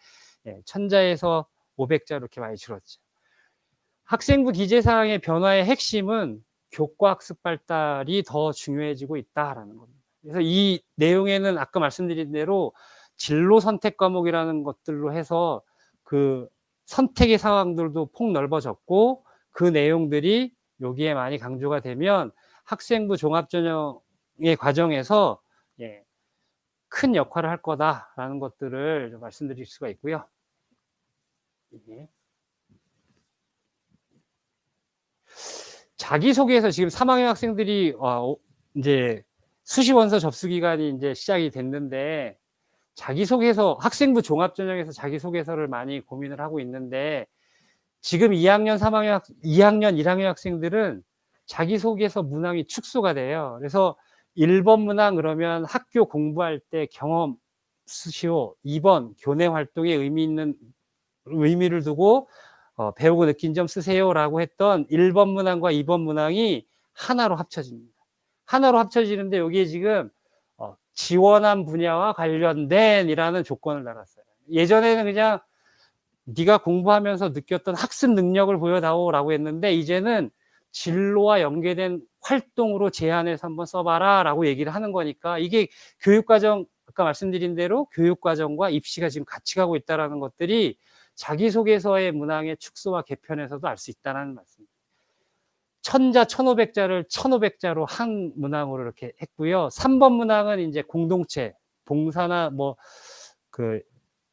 Speaker 2: 1000자에서 500자로 이렇게 많이 줄었죠. 학생부 기재사항의 변화의 핵심은 교과학습 발달이 더 중요해지고 있다라는 겁니다. 그래서 이 내용에는 아까 말씀드린 대로 진로 선택 과목이라는 것들로 해서 그 선택의 상황들도 폭 넓어졌고, 그 내용들이 여기에 많이 강조가 되면 학생부 종합전형의 과정에서 큰 역할을 할 거다라는 것들을 좀 말씀드릴 수가 있고요. 자기소개에서 지금 3학년 학생들이 이제 수시원서 접수 기간이 이제 시작이 됐는데, 자기소개서, 학생부 종합전형에서 자기소개서를 많이 고민을 하고 있는데, 지금 2학년, 1학년 학생들은 자기소개서 문항이 축소가 돼요. 그래서 1번 문항 그러면 학교 공부할 때 경험 수시호, 2번 교내 활동에 의미를 두고 배우고 느낀 점 쓰세요라고 했던 1번 문항과 2번 문항이 하나로 합쳐집니다. 하나로 합쳐지는데 여기에 지금 지원한 분야와 관련된 이라는 조건을 달았어요. 예전에는 그냥 네가 공부하면서 느꼈던 학습 능력을 보여다오라고 했는데, 이제는 진로와 연계된 활동으로 제안해서 한번 써봐라 라고 얘기를 하는 거니까, 이게 교육과정, 아까 말씀드린 대로 교육과정과 입시가 지금 같이 가고 있다는 것들이 자기소개서의 문항의 축소와 개편에서도 알 수 있다는 말씀입니다. 1000자, 1500자를 1500자로 한 문항으로 이렇게 했고요. 3번 문항은 이제 공동체, 봉사나 뭐 그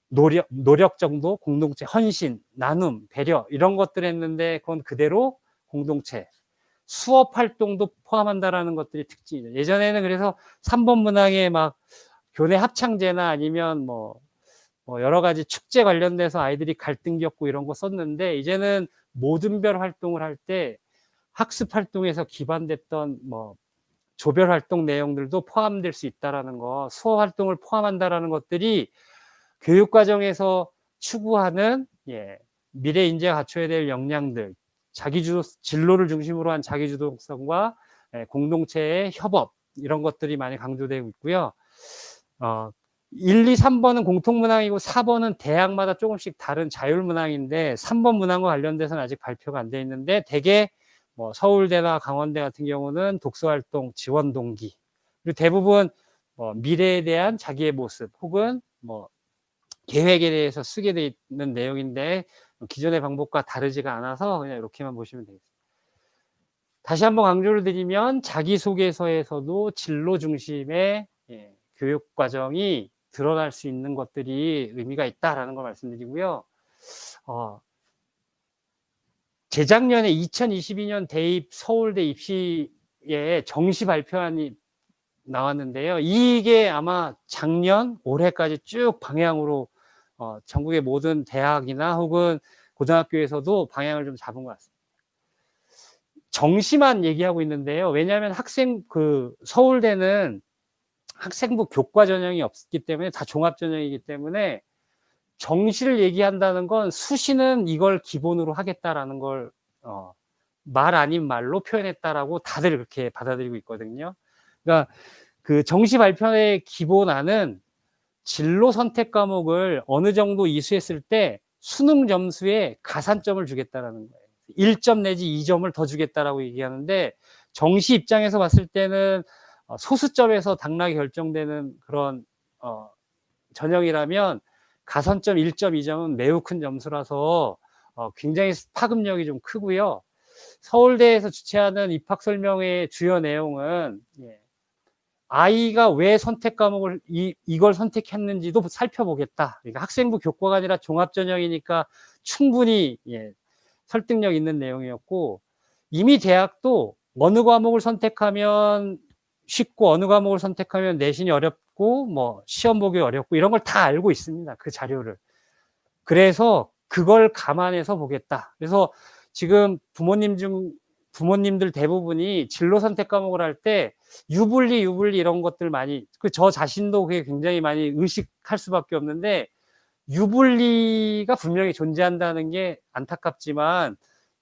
Speaker 2: 노력 정도, 공동체, 헌신, 나눔, 배려 이런 것들 했는데, 그건 그대로 공동체, 수업 활동도 포함한다라는 것들이 특징이죠. 예전에는 그래서 3번 문항에 막 교내 합창제나 아니면 뭐 여러 가지 축제 관련돼서 아이들이 갈등 겪고 이런 거 썼는데, 이제는 모든별 활동을 할 때 학습 활동에서 기반됐던 뭐 조별 활동 내용들도 포함될 수 있다라는 거, 수업 활동을 포함한다라는 것들이 교육 과정에서 추구하는 미래 인재가 갖춰야 될 역량들, 자기주도 진로를 중심으로 한 자기주도성과 공동체의 협업 이런 것들이 많이 강조되고 있고요. 1, 2, 3번은 공통문항이고 4번은 대학마다 조금씩 다른 자율문항인데 3번 문항과 관련돼서는 아직 발표가 안 돼 있는데 대개 뭐 서울대나 강원대 같은 경우는 독서활동 지원 동기, 그리고 대부분 미래에 대한 자기의 모습 혹은 뭐 계획에 대해서 쓰게 돼 있는 내용인데 기존의 방법과 다르지가 않아서 그냥 이렇게만 보시면 되겠습니다. 다시 한번 강조를 드리면 자기소개서에서도 진로 중심의 교육 과정이 드러날 수 있는 것들이 의미가 있다라는 걸 말씀드리고요. 재작년에 2022년 대입 서울대 입시에 정시 발표안이 나왔는데요. 이게 아마 작년, 올해까지 쭉 방향으로 전국의 모든 대학이나 혹은 고등학교에서도 방향을 좀 잡은 것 같습니다. 정시만 얘기하고 있는데요. 왜냐하면 서울대는 학생부 교과 전형이 없기 때문에 다 종합 전형이기 때문에 정시를 얘기한다는 건 수시는 이걸 기본으로 하겠다라는 걸 말 아닌 말로 표현했다라고 다들 그렇게 받아들이고 있거든요. 그러니까 그 정시 발표의 기본안은 진로 선택 과목을 어느 정도 이수했을 때 수능 점수에 가산점을 주겠다라는 거예요. 1점 내지 2점을 더 주겠다라고 얘기하는데 정시 입장에서 봤을 때는 소수점에서 당락이 결정되는 그런 전형이라면 가산점 1점, 2점은 매우 큰 점수라서 굉장히 파급력이 좀 크고요. 서울대에서 주최하는 입학 설명회의 주요 내용은 아이가 왜 선택 과목을 이걸 선택했는지도 살펴보겠다. 그러니까 학생부 교과가 아니라 종합 전형이니까 충분히 설득력 있는 내용이었고, 이미 대학도 어느 과목을 선택하면 쉽고 어느 과목을 선택하면 내신이 어렵고 뭐 시험 보기 어렵고 이런 걸 다 알고 있습니다. 그 자료를. 그래서 그걸 감안해서 보겠다. 그래서 지금 부모님들 대부분이 진로 선택 과목을 할 때 유불리 이런 것들 많이, 저 자신도 그게 굉장히 많이 의식할 수밖에 없는데, 유불리가 분명히 존재한다는 게 안타깝지만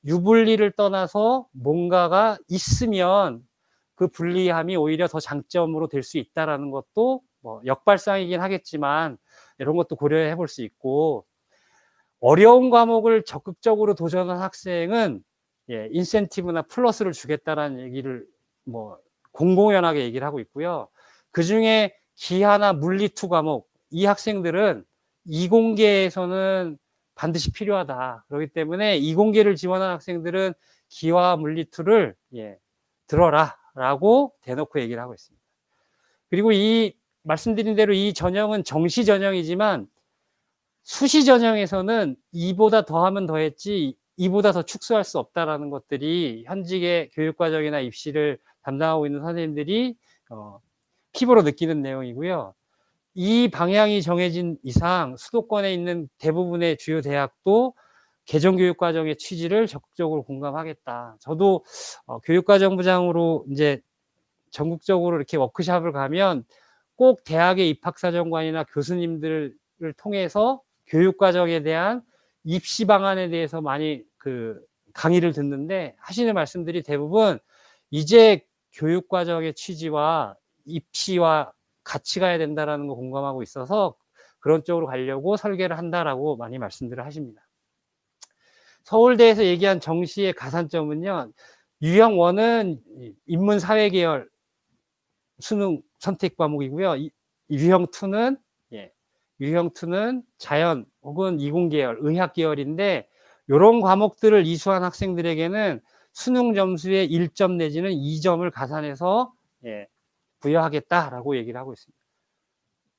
Speaker 2: 유불리를 떠나서 뭔가가 있으면 그 불리함이 오히려 더 장점으로 될 수 있다라는 것도 뭐 역발상이긴 하겠지만 이런 것도 고려해 볼 수 있고, 어려운 과목을 적극적으로 도전한 학생은 인센티브나 플러스를 주겠다라는 얘기를 뭐 공공연하게 얘기를 하고 있고요. 그 중에 기하나 물리 2 과목, 이 학생들은 이공계에서는 반드시 필요하다. 그렇기 때문에 이공계를 지원한 학생들은 기와 물리 2를 들어라 라고 대놓고 얘기를 하고 있습니다. 그리고 이 말씀드린 대로 이 전형은 정시 전형이지만 수시 전형에서는 이보다 더하면 더했지 이보다 더 축소할 수 없다라는 것들이 현직의 교육과정이나 입시를 담당하고 있는 선생님들이 피부로 느끼는 내용이고요. 이 방향이 정해진 이상 수도권에 있는 대부분의 주요 대학도 개정교육과정의 취지를 적극적으로 공감하겠다. 저도 교육과정부장으로 이제 전국적으로 이렇게 워크숍을 가면 꼭 대학의 입학사정관이나 교수님들을 통해서 교육과정에 대한 입시 방안에 대해서 많이 강의를 듣는데 하시는 말씀들이 대부분 이제 교육과정의 취지와 입시와 같이 가야 된다라는 거 공감하고 있어서 그런 쪽으로 가려고 설계를 한다라고 많이 말씀들을 하십니다. 서울대에서 얘기한 정시의 가산점은요, 유형 1은 인문사회계열 수능 선택 과목이고요. 유형 2는 자연 혹은 이공계열, 의학 계열인데 이런 과목들을 이수한 학생들에게는 수능 점수의 1점 내지는 2점을 가산해서 부여하겠다라고 얘기를 하고 있습니다.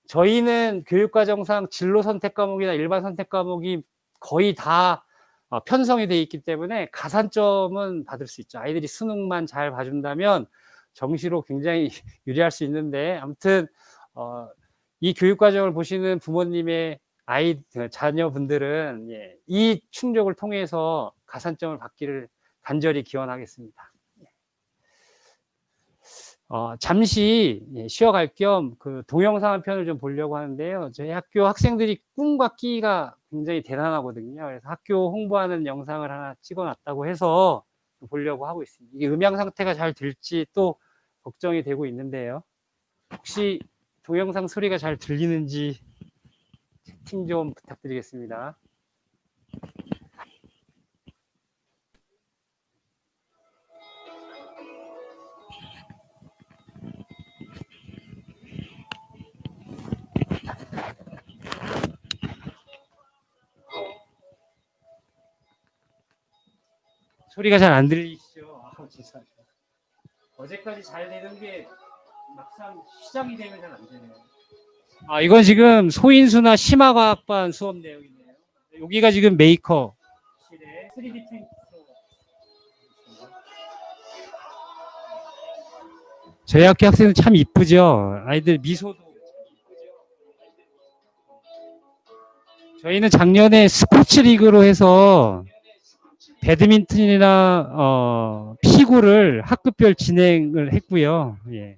Speaker 2: 저희는 교육과정상 진로 선택 과목이나 일반 선택 과목이 거의 다 편성이 되어 있기 때문에 가산점은 받을 수 있죠. 아이들이 수능만 잘 봐준다면 정시로 굉장히 유리할 수 있는데, 아무튼 이 교육과정을 보시는 부모님의 자녀분들은 이 충족을 통해서 가산점을 받기를 간절히 기원하겠습니다. 잠시 쉬어갈 겸 그 동영상 한 편을 좀 보려고 하는데요. 저희 학교 학생들이 꿈과 끼가 굉장히 대단하거든요. 그래서 학교 홍보하는 영상을 하나 찍어놨다고 해서 보려고 하고 있습니다. 이게 음향 상태가 잘 될지 또 걱정이 되고 있는데요. 혹시 동영상 소리가 잘 들리는지 채팅 좀 부탁드리겠습니다. 소리가 잘 안 들리시죠? 죄송합니다. 어제까지 잘 되는 게 막상 시작이 되면 잘 안 되네요. 이건 지금 소인수나 심화과학반 수업 내용이네요. 여기가 지금 메이커실의 3D 프린터. 저희 학교 학생은 참 이쁘죠? 아이들 미소도. 저희는 작년에 스포츠 리그로 해서 배드민턴이나 피구를 학급별 진행을 했고요. 예.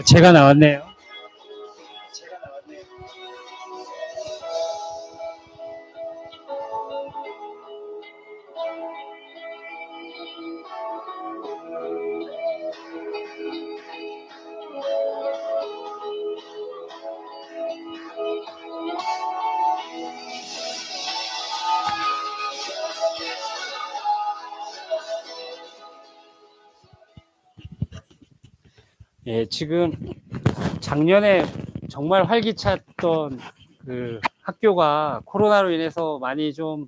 Speaker 2: 제가 나왔네요. 예, 지금 작년에 정말 활기찼던 그 학교가 코로나로 인해서 많이 좀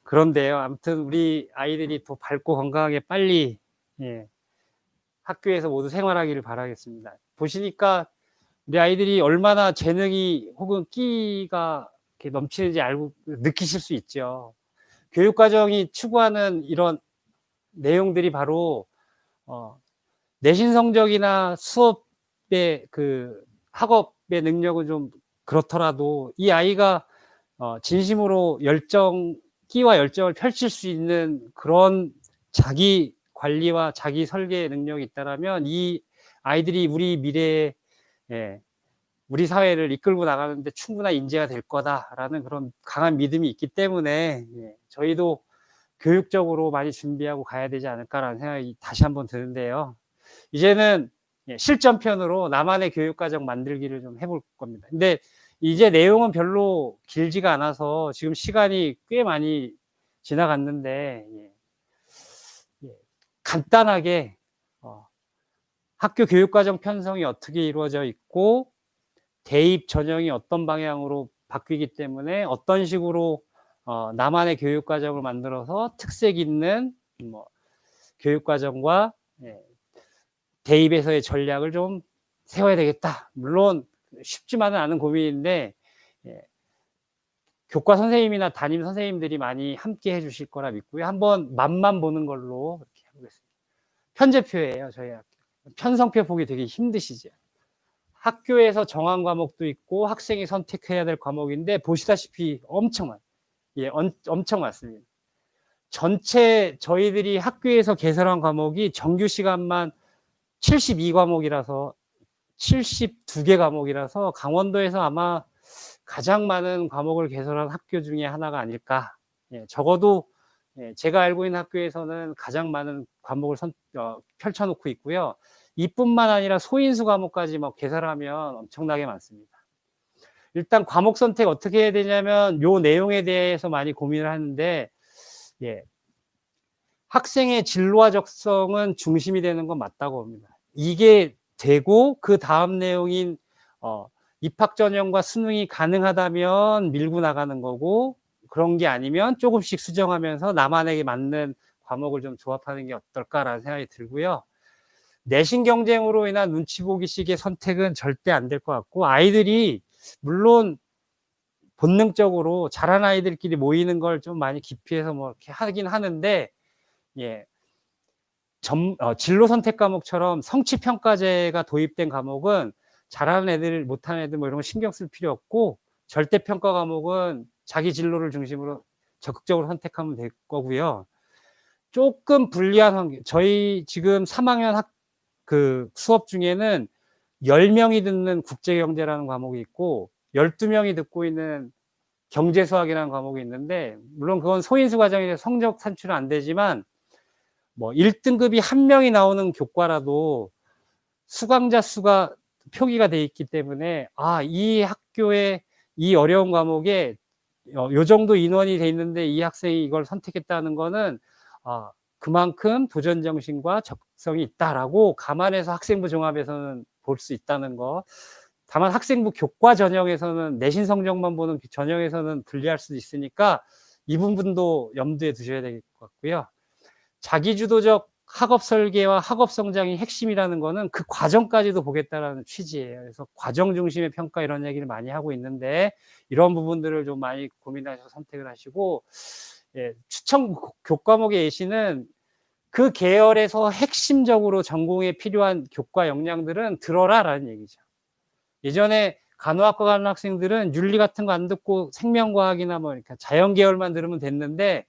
Speaker 2: 그런데요. 아무튼 우리 아이들이 더 밝고 건강하게 빨리 학교에서 모두 생활하기를 바라겠습니다. 보시니까 우리 아이들이 얼마나 재능이 혹은 끼가 이렇게 넘치는지 알고 느끼실 수 있죠. 교육과정이 추구하는 이런 내용들이 바로 내신 성적이나 수업의 그 학업의 능력은 좀 그렇더라도 이 아이가 진심으로 끼와 열정을 펼칠 수 있는 그런 자기 관리와 자기 설계 능력이 있다라면 이 아이들이 우리 미래에 우리 사회를 이끌고 나가는데 충분한 인재가 될 거다라는 그런 강한 믿음이 있기 때문에 저희도 교육적으로 많이 준비하고 가야 되지 않을까라는 생각이 다시 한번 드는데요. 이제는 실전편으로 나만의 교육과정 만들기를 좀 해볼 겁니다. 근데 이제 내용은 별로 길지가 않아서 지금 시간이 꽤 많이 지나갔는데 간단하게 학교 교육과정 편성이 어떻게 이루어져 있고 대입 전형이 어떤 방향으로 바뀌기 때문에 어떤 식으로 나만의 교육과정을 만들어서 특색 있는 교육과정과 대입에서의 전략을 좀 세워야 되겠다. 물론 쉽지만은 않은 고민인데 교과 선생님이나 담임 선생님들이 많이 함께 해주실 거라 믿고요. 한번 맛만 보는 걸로 이렇게 해보겠습니다. 편제표예요. 저희 학교. 편성표 보기 되게 힘드시죠. 학교에서 정한 과목도 있고 학생이 선택해야 될 과목인데 보시다시피 엄청 많습니다. 전체 저희들이 학교에서 개설한 과목이 정규 시간만 72과목이라서 72개 과목이라서 강원도에서 아마 가장 많은 과목을 개설한 학교 중에 하나가 아닐까. 적어도 제가 알고 있는 학교에서는 가장 많은 과목을 펼쳐놓고 있고요. 이뿐만 아니라 소인수 과목까지 개설하면 엄청나게 많습니다. 일단 과목 선택 어떻게 해야 되냐면 요 내용에 대해서 많이 고민을 하는데 학생의 진로와 적성은 중심이 되는 건 맞다고 봅니다. 이게 되고 그 다음 내용인 입학 전형과 수능이 가능하다면 밀고 나가는 거고, 그런 게 아니면 조금씩 수정하면서 나만에게 맞는 과목을 좀 조합하는 게 어떨까라는 생각이 들고요. 내신 경쟁으로 인한 눈치 보기식의 선택은 절대 안 될 것 같고, 아이들이 물론 본능적으로 잘하는 아이들끼리 모이는 걸 좀 많이 기피해서 뭐 이렇게 하긴 하는데, 예, 진로 선택 과목처럼 성취평가제가 도입된 과목은 잘하는 애들, 못하는 애들 뭐 이런 거 신경 쓸 필요 없고, 절대평가 과목은 자기 진로를 중심으로 적극적으로 선택하면 될 거고요. 조금 불리한 환경, 저희 지금 3학년 수업 중에는 10명이 듣는 국제경제라는 과목이 있고 12명이 듣고 있는 경제수학이라는 과목이 있는데, 물론 그건 소인수 과정이라서 성적 산출은 안 되지만 뭐 1등급이 1명이 나오는 교과라도 수강자 수가 표기가 돼 있기 때문에, 이 학교에 이 어려운 과목에 요 정도 인원이 돼 있는데 이 학생이 이걸 선택했다는 거는 그만큼 도전 정신과 적성이 있다라고 감안해서 학생부 종합에서는 볼 수 있다는 거. 다만 학생부 교과 전형에서는 내신 성적만 보는 전형에서는 불리할 수도 있으니까 이 부분도 염두에 두셔야 될 것 같고요. 자기주도적 학업 설계와 학업 성장이 핵심이라는 거는 그 과정까지도 보겠다라는 취지예요. 그래서 과정 중심의 평가 이런 얘기를 많이 하고 있는데, 이런 부분들을 좀 많이 고민하셔서 선택을 하시고, 추천 교과목의 예시는 그 계열에서 핵심적으로 전공에 필요한 교과 역량들은 들어라라는 얘기죠. 예전에 간호학과 가는 학생들은 윤리 같은 거 안 듣고 생명과학이나 뭐 이렇게 자연 계열만 들으면 됐는데,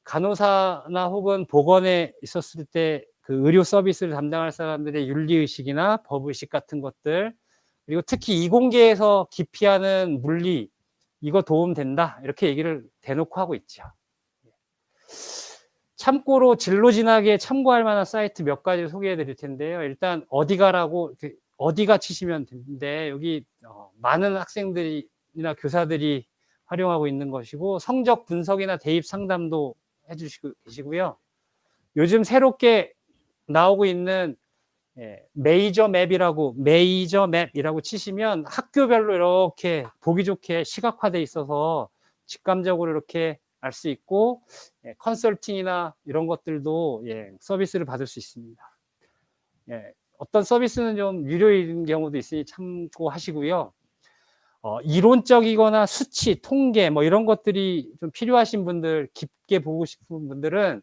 Speaker 2: 간호사나 혹은 보건에 있었을 때 그 의료 서비스를 담당할 사람들의 윤리의식이나 법의식 같은 것들, 그리고 특히 이공계에서 기피하는 물리, 이거 도움된다, 이렇게 얘기를 대놓고 하고 있죠. 참고로 진로 진학에 참고할 만한 사이트 몇 가지를 소개해 드릴 텐데요. 일단 어디가라고, 어디가 치시면 되는데, 여기 많은 학생들이나 교사들이 활용하고 있는 것이고, 성적 분석이나 대입 상담도 해주시고 계시고요. 요즘 새롭게 나오고 있는 메이저 맵이라고 치시면 학교별로 이렇게 보기 좋게 시각화돼 있어서 직감적으로 이렇게 알 수 있고, 컨설팅이나 이런 것들도 서비스를 받을 수 있습니다. 어떤 서비스는 좀 유료인 경우도 있으니 참고하시고요. 이론적이거나 수치, 통계 뭐 이런 것들이 좀 필요하신 분들, 깊게 보고 싶은 분들은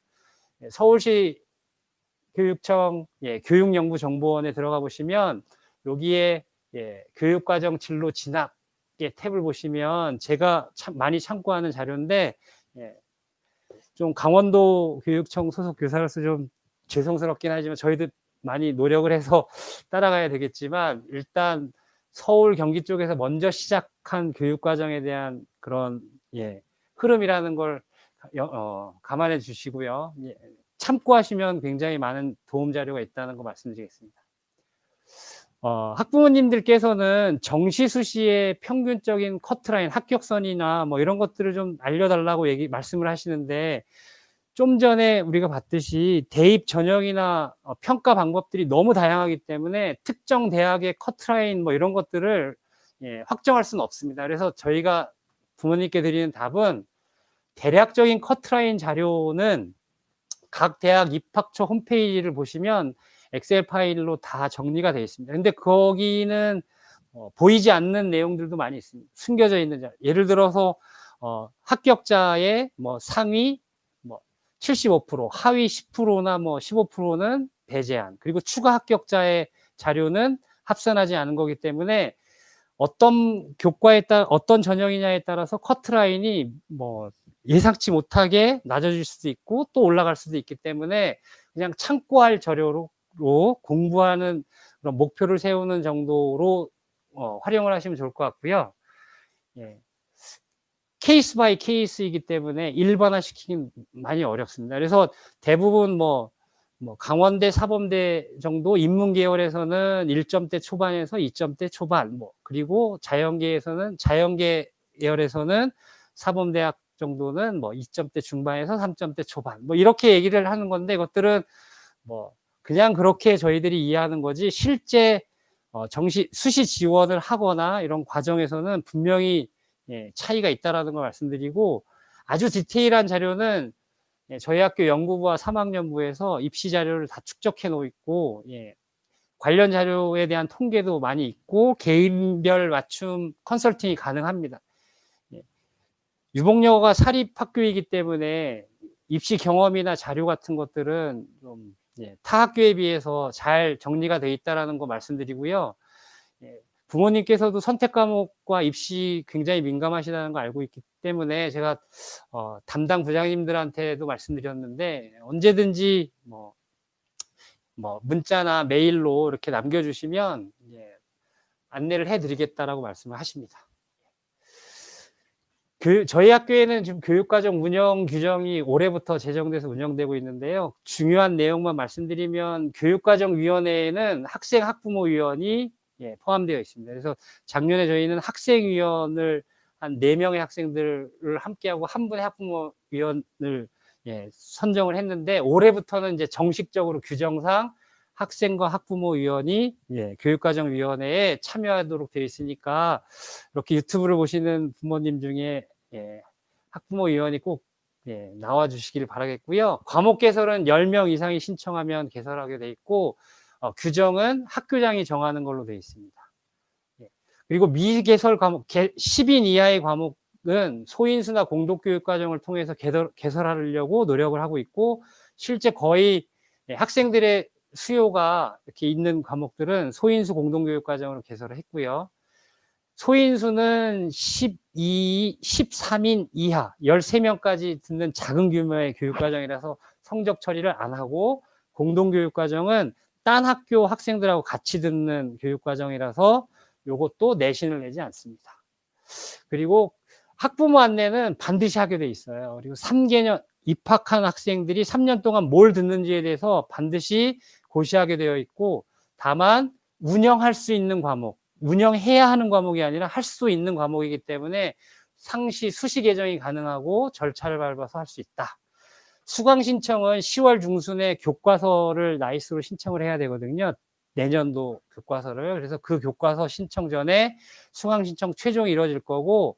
Speaker 2: 서울시 교육청 교육연구정보원에 들어가 보시면 여기에 교육과정 진로 진학의 탭을 보시면 제가 많이 참고하는 자료인데, 좀 강원도 교육청 소속 교사로서 좀 죄송스럽긴 하지만 저희도 많이 노력을 해서 따라가야 되겠지만, 일단 서울 경기 쪽에서 먼저 시작한 교육과정에 대한 그런 흐름이라는 걸 감안해 주시고요. 참고하시면 굉장히 많은 도움 자료가 있다는 거 말씀드리겠습니다. 학부모님들께서는 정시수시의 평균적인 커트라인, 합격선이나 뭐 이런 것들을 좀 알려달라고 말씀을 하시는데, 좀 전에 우리가 봤듯이 대입 전형이나 평가 방법들이 너무 다양하기 때문에 특정 대학의 커트라인 뭐 이런 것들을 확정할 수는 없습니다. 그래서 저희가 부모님께 드리는 답은, 대략적인 커트라인 자료는 각 대학 입학처 홈페이지를 보시면 엑셀 파일로 다 정리가 되어 있습니다. 근데 거기는 보이지 않는 내용들도 많이 있습니다. 숨겨져 있는 자료. 예를 들어서 합격자의 뭐 상위 75%, 하위 10%나 뭐 15%는 배제한, 그리고 추가 합격자의 자료는 합산하지 않은 거기 때문에 어떤 교과에 따라 어떤 전형이냐에 따라서 커트라인이 뭐 예상치 못하게 낮아질 수도 있고 또 올라갈 수도 있기 때문에, 그냥 참고할 자료로 공부하는 그런 목표를 세우는 정도로 활용을 하시면 좋을 것 같고요. 케이스 바이 케이스이기 때문에 일반화 시키긴 많이 어렵습니다. 그래서 대부분 뭐 강원대, 사범대 정도 인문 계열에서는 1점대 초반에서 2점대 초반, 그리고 자연계 계열에서는 사범대학 정도는 뭐 2점대 중반에서 3점대 초반 뭐 이렇게 얘기를 하는 건데, 이것들은 뭐 그냥 그렇게 저희들이 이해하는 거지, 실제 수시 지원을 하거나 이런 과정에서는 분명히 차이가 있다라는 걸 말씀드리고, 아주 디테일한 자료는 저희 학교 연구부와 3학년부에서 입시 자료를 다 축적해 놓고, 관련 자료에 대한 통계도 많이 있고 개인별 맞춤 컨설팅이 가능합니다. 유복여고가 사립학교이기 때문에 입시 경험이나 자료 같은 것들은 좀 타 학교에 비해서 잘 정리가 되어 있다는 거 말씀드리고요. 부모님께서도 선택 과목과 입시 굉장히 민감하시다는 거 알고 있기 때문에 제가 담당 부장님들한테도 말씀드렸는데, 언제든지 뭐 문자나 메일로 이렇게 남겨주시면 안내를 해드리겠다라고 말씀을 하십니다. 저희 학교에는 지금 교육과정 운영 규정이 올해부터 제정돼서 운영되고 있는데요. 중요한 내용만 말씀드리면, 교육과정위원회에는 학생 학부모위원이 포함되어 있습니다. 그래서 작년에 저희는 학생위원을 한 4명의 학생들을 함께하고 한 분의 학부모위원을 선정을 했는데, 올해부터는 이제 정식적으로 규정상 학생과 학부모위원이 교육과정위원회에 참여하도록 되어 있으니까, 이렇게 유튜브를 보시는 부모님 중에 학부모위원이 꼭 나와 주시길 바라겠고요. 과목 개설은 10명 이상이 신청하면 개설하게 되어 있고, 규정은 학교장이 정하는 걸로 되어 있습니다. 그리고 미개설 과목, 10인 이하의 과목은 소인수나 공동교육과정을 통해서 개설하려고 노력을 하고 있고, 실제 거의 학생들의 수요가 이렇게 있는 과목들은 소인수 공동교육과정으로 개설을 했고요. 소인수는 13인 이하 13명까지 듣는 작은 규모의 교육과정이라서 성적 처리를 안 하고, 공동교육과정은 딴 학교 학생들하고 같이 듣는 교육과정이라서 요것도 내신을 내지 않습니다. 그리고 학부모 안내는 반드시 하게 돼 있어요. 그리고 3개년 입학한 학생들이 3년 동안 뭘 듣는지에 대해서 반드시 고시하게 되어 있고, 다만 운영할 수 있는 과목, 운영해야 하는 과목이 아니라 할 수 있는 과목이기 때문에 상시 수시 개정이 가능하고 절차를 밟아서 할 수 있다. 수강 신청은 10월 중순에 교과서를 나이스로 신청을 해야 되거든요. 내년도 교과서를. 그래서 그 교과서 신청 전에 수강 신청 최종이 이루어질 거고,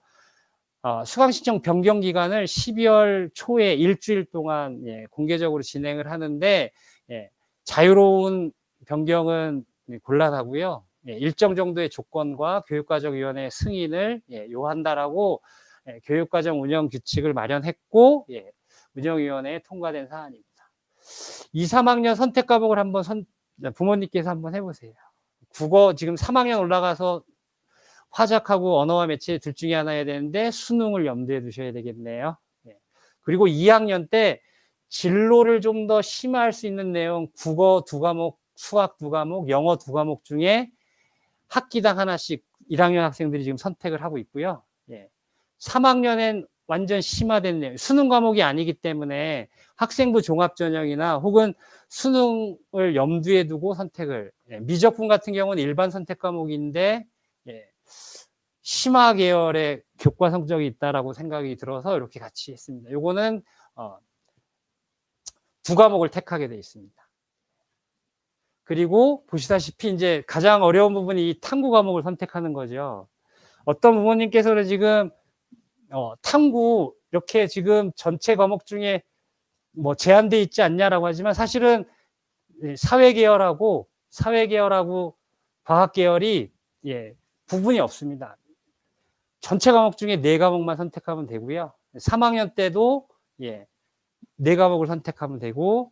Speaker 2: 수강 신청 변경 기간을 12월 초에 일주일 동안 공개적으로 진행을 하는데, 자유로운 변경은 곤란하고요. 일정 정도의 조건과 교육과정위원회 승인을 요한다라고 교육과정 운영 규칙을 마련했고, 운영위원회에 통과된 사안입니다. 2, 3학년 선택 과목을 한번 부모님께서 한번 해보세요. 국어 지금 3학년 올라가서 화작하고 언어와 매체 둘 중에 하나 해야 되는데, 수능을 염두에 두셔야 되겠네요. 그리고 2학년 때 진로를 좀 더 심화할 수 있는 내용, 국어 2과목, 수학 2과목, 영어 2과목 중에 학기당 하나씩 1학년 학생들이 지금 선택을 하고 있고요. 3학년엔 완전 심화된 내용, 수능 과목이 아니기 때문에 학생부 종합전형이나 혹은 수능을 염두에 두고 선택을, 미적분 같은 경우는 일반 선택 과목인데 심화 계열의 교과 성적이 있다라고 생각이 들어서 이렇게 같이 했습니다. 요거는 2과목을 택하게 되어 있습니다. 그리고 보시다시피 이제 가장 어려운 부분이 이 탐구 과목을 선택하는 거죠. 어떤 부모님께서는 지금 탐구 이렇게 지금 전체 과목 중에 뭐 제한돼 있지 않냐라고 하지만, 사실은 사회계열하고 과학계열이 구분이 없습니다. 전체 과목 중에 4과목만 선택하면 되고요. 3학년 때도 4과목을 선택하면 되고,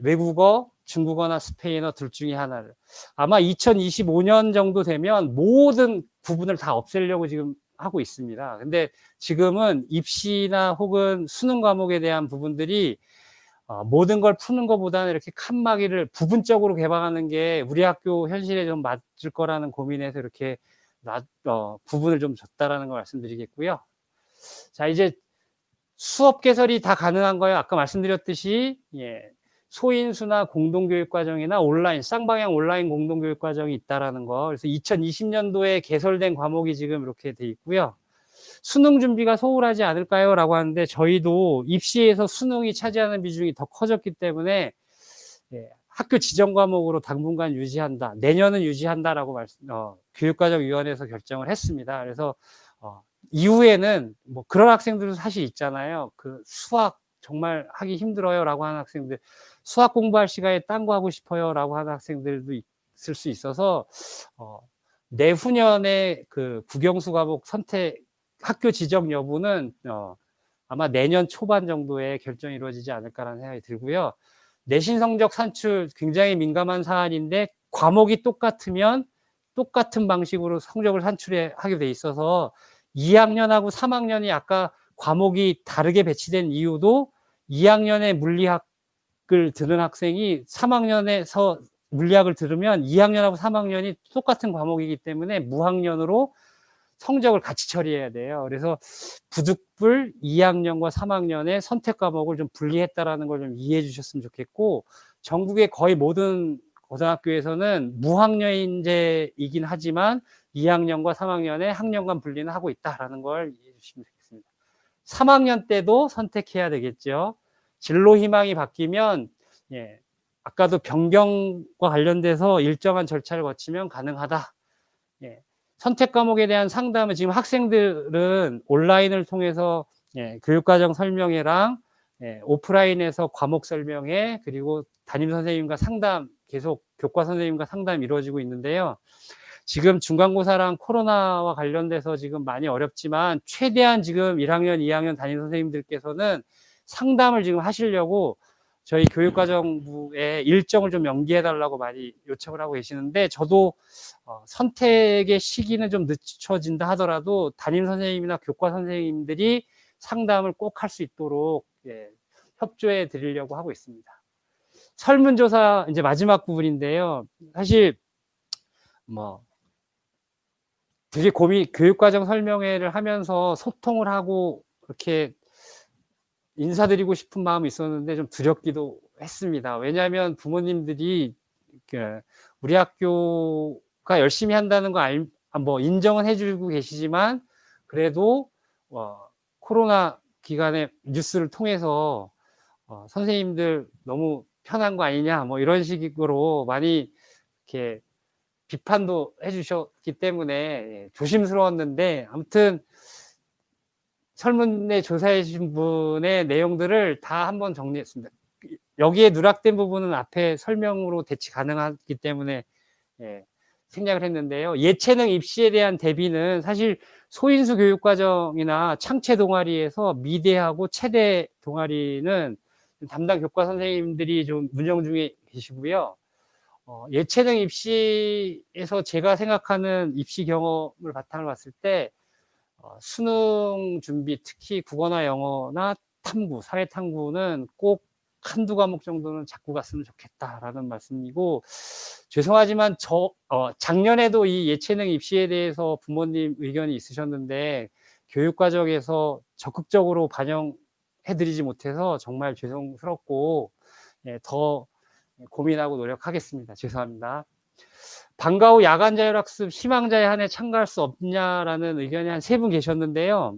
Speaker 2: 외국어, 중국어나 스페인어 둘 중에 하나를, 아마 2025년 정도 되면 모든 구분을 다 없애려고 지금 하고 있습니다. 근데 지금은 입시나 혹은 수능 과목에 대한 부분들이 모든 걸 푸는 것보다는 이렇게 칸막이를 부분적으로 개방하는 게 우리 학교 현실에 좀 맞을 거라는 고민에서 이렇게 부분을 좀 줬다라는 걸 말씀드리겠고요. 자, 이제 수업 개설이 다 가능한 거예요. 아까 말씀드렸듯이 소인수나 공동교육과정이나 온라인, 쌍방향 온라인 공동교육과정이 있다라는 거. 그래서 2020년도에 개설된 과목이 지금 이렇게 돼 있고요. 수능 준비가 소홀하지 않을까요? 라고 하는데 저희도 입시에서 수능이 차지하는 비중이 더 커졌기 때문에 예, 학교 지정 과목으로 당분간 유지한다. 내년은 유지한다라고 교육과정위원회에서 결정을 했습니다. 그래서 이후에는 뭐 그런 학생들도 사실 있잖아요. 그 수학 정말 하기 힘들어요라고 하는 학생들, 수학 공부할 시간에 딴 거 하고 싶어요라고 하는 학생들도 있을 수 있어서 내후년에 그 국영수 과목 선택 학교 지정 여부는 아마 내년 초반 정도에 결정이 이루어지지 않을까라는 생각이 들고요. 내신 성적 산출 굉장히 민감한 사안인데 과목이 똑같으면 똑같은 방식으로 성적을 산출하게 돼 있어서 2학년하고 3학년이 아까 과목이 다르게 배치된 이유도 2학년에 물리학을 들은 학생이 3학년에서 물리학을 들으면 2학년하고 3학년이 똑같은 과목이기 때문에 무학년으로 성적을 같이 처리해야 돼요. 그래서 부득불 2학년과 3학년의 선택 과목을 좀 분리했다라는 걸 좀 이해해 주셨으면 좋겠고, 전국의 거의 모든 고등학교에서는 무학년제이긴 하지만 2학년과 3학년의 학년간 분리는 하고 있다라는 걸 이해해 주시면 되겠습니다. 3학년 때도 선택해야 되겠죠. 진로 희망이 바뀌면 예, 아까도 변경과 관련돼서 일정한 절차를 거치면 가능하다. 예, 선택 과목에 대한 상담은 지금 학생들은 온라인을 통해서 교육과정 설명회랑 오프라인에서 과목 설명회 그리고 담임 선생님과 상담 계속 교과 선생님과 상담이 이루어지고 있는데요. 지금 중간고사랑 코로나와 관련돼서 지금 많이 어렵지만 최대한 지금 1학년, 2학년 담임 선생님들께서는 상담을 지금 하시려고 저희 교육과정부에 일정을 좀 연기해달라고 많이 요청을 하고 계시는데 저도 선택의 시기는 좀 늦춰진다 하더라도 담임 선생님이나 교과 선생님들이 상담을 꼭 할 수 있도록 협조해 드리려고 하고 있습니다. 설문조사 이제 마지막 부분인데요. 사실 뭐 되게 교육과정 설명회를 하면서 소통을 하고 이렇게 인사드리고 싶은 마음이 있었는데 좀 두렵기도 했습니다. 왜냐하면 부모님들이 우리 학교가 열심히 한다는 거 뭐 인정은 해주고 계시지만 그래도 코로나 기간에 뉴스를 통해서 선생님들 너무 편한 거 아니냐 뭐 이런 식으로 많이 이렇게 비판도 해주셨기 때문에 조심스러웠는데 아무튼 설문에 조사해 주신 분의 내용들을 다 한번 정리했습니다. 여기에 누락된 부분은 앞에 설명으로 대치 가능하기 때문에 생략을 했는데요. 예체능 입시에 대한 대비는 사실 소인수 교육과정이나 창체 동아리에서 미대하고 체대 동아리는 담당 교과 선생님들이 좀 운영 중에 계시고요. 예체능 입시에서 제가 생각하는 입시 경험을 바탕을 봤을 때 수능 준비, 특히 국어나 영어나 탐구, 사회탐구는 꼭 한두 과목 정도는 잡고 갔으면 좋겠다라는 말씀이고, 죄송하지만 작년에도 이 예체능 입시에 대해서 부모님 의견이 있으셨는데 교육과정에서 적극적으로 반영해드리지 못해서 정말 죄송스럽고 더 고민하고 노력하겠습니다. 죄송합니다. 방과 후 야간 자율학습 희망자에 한해 참가할 수 없냐라는 의견이 한 3분 계셨는데요.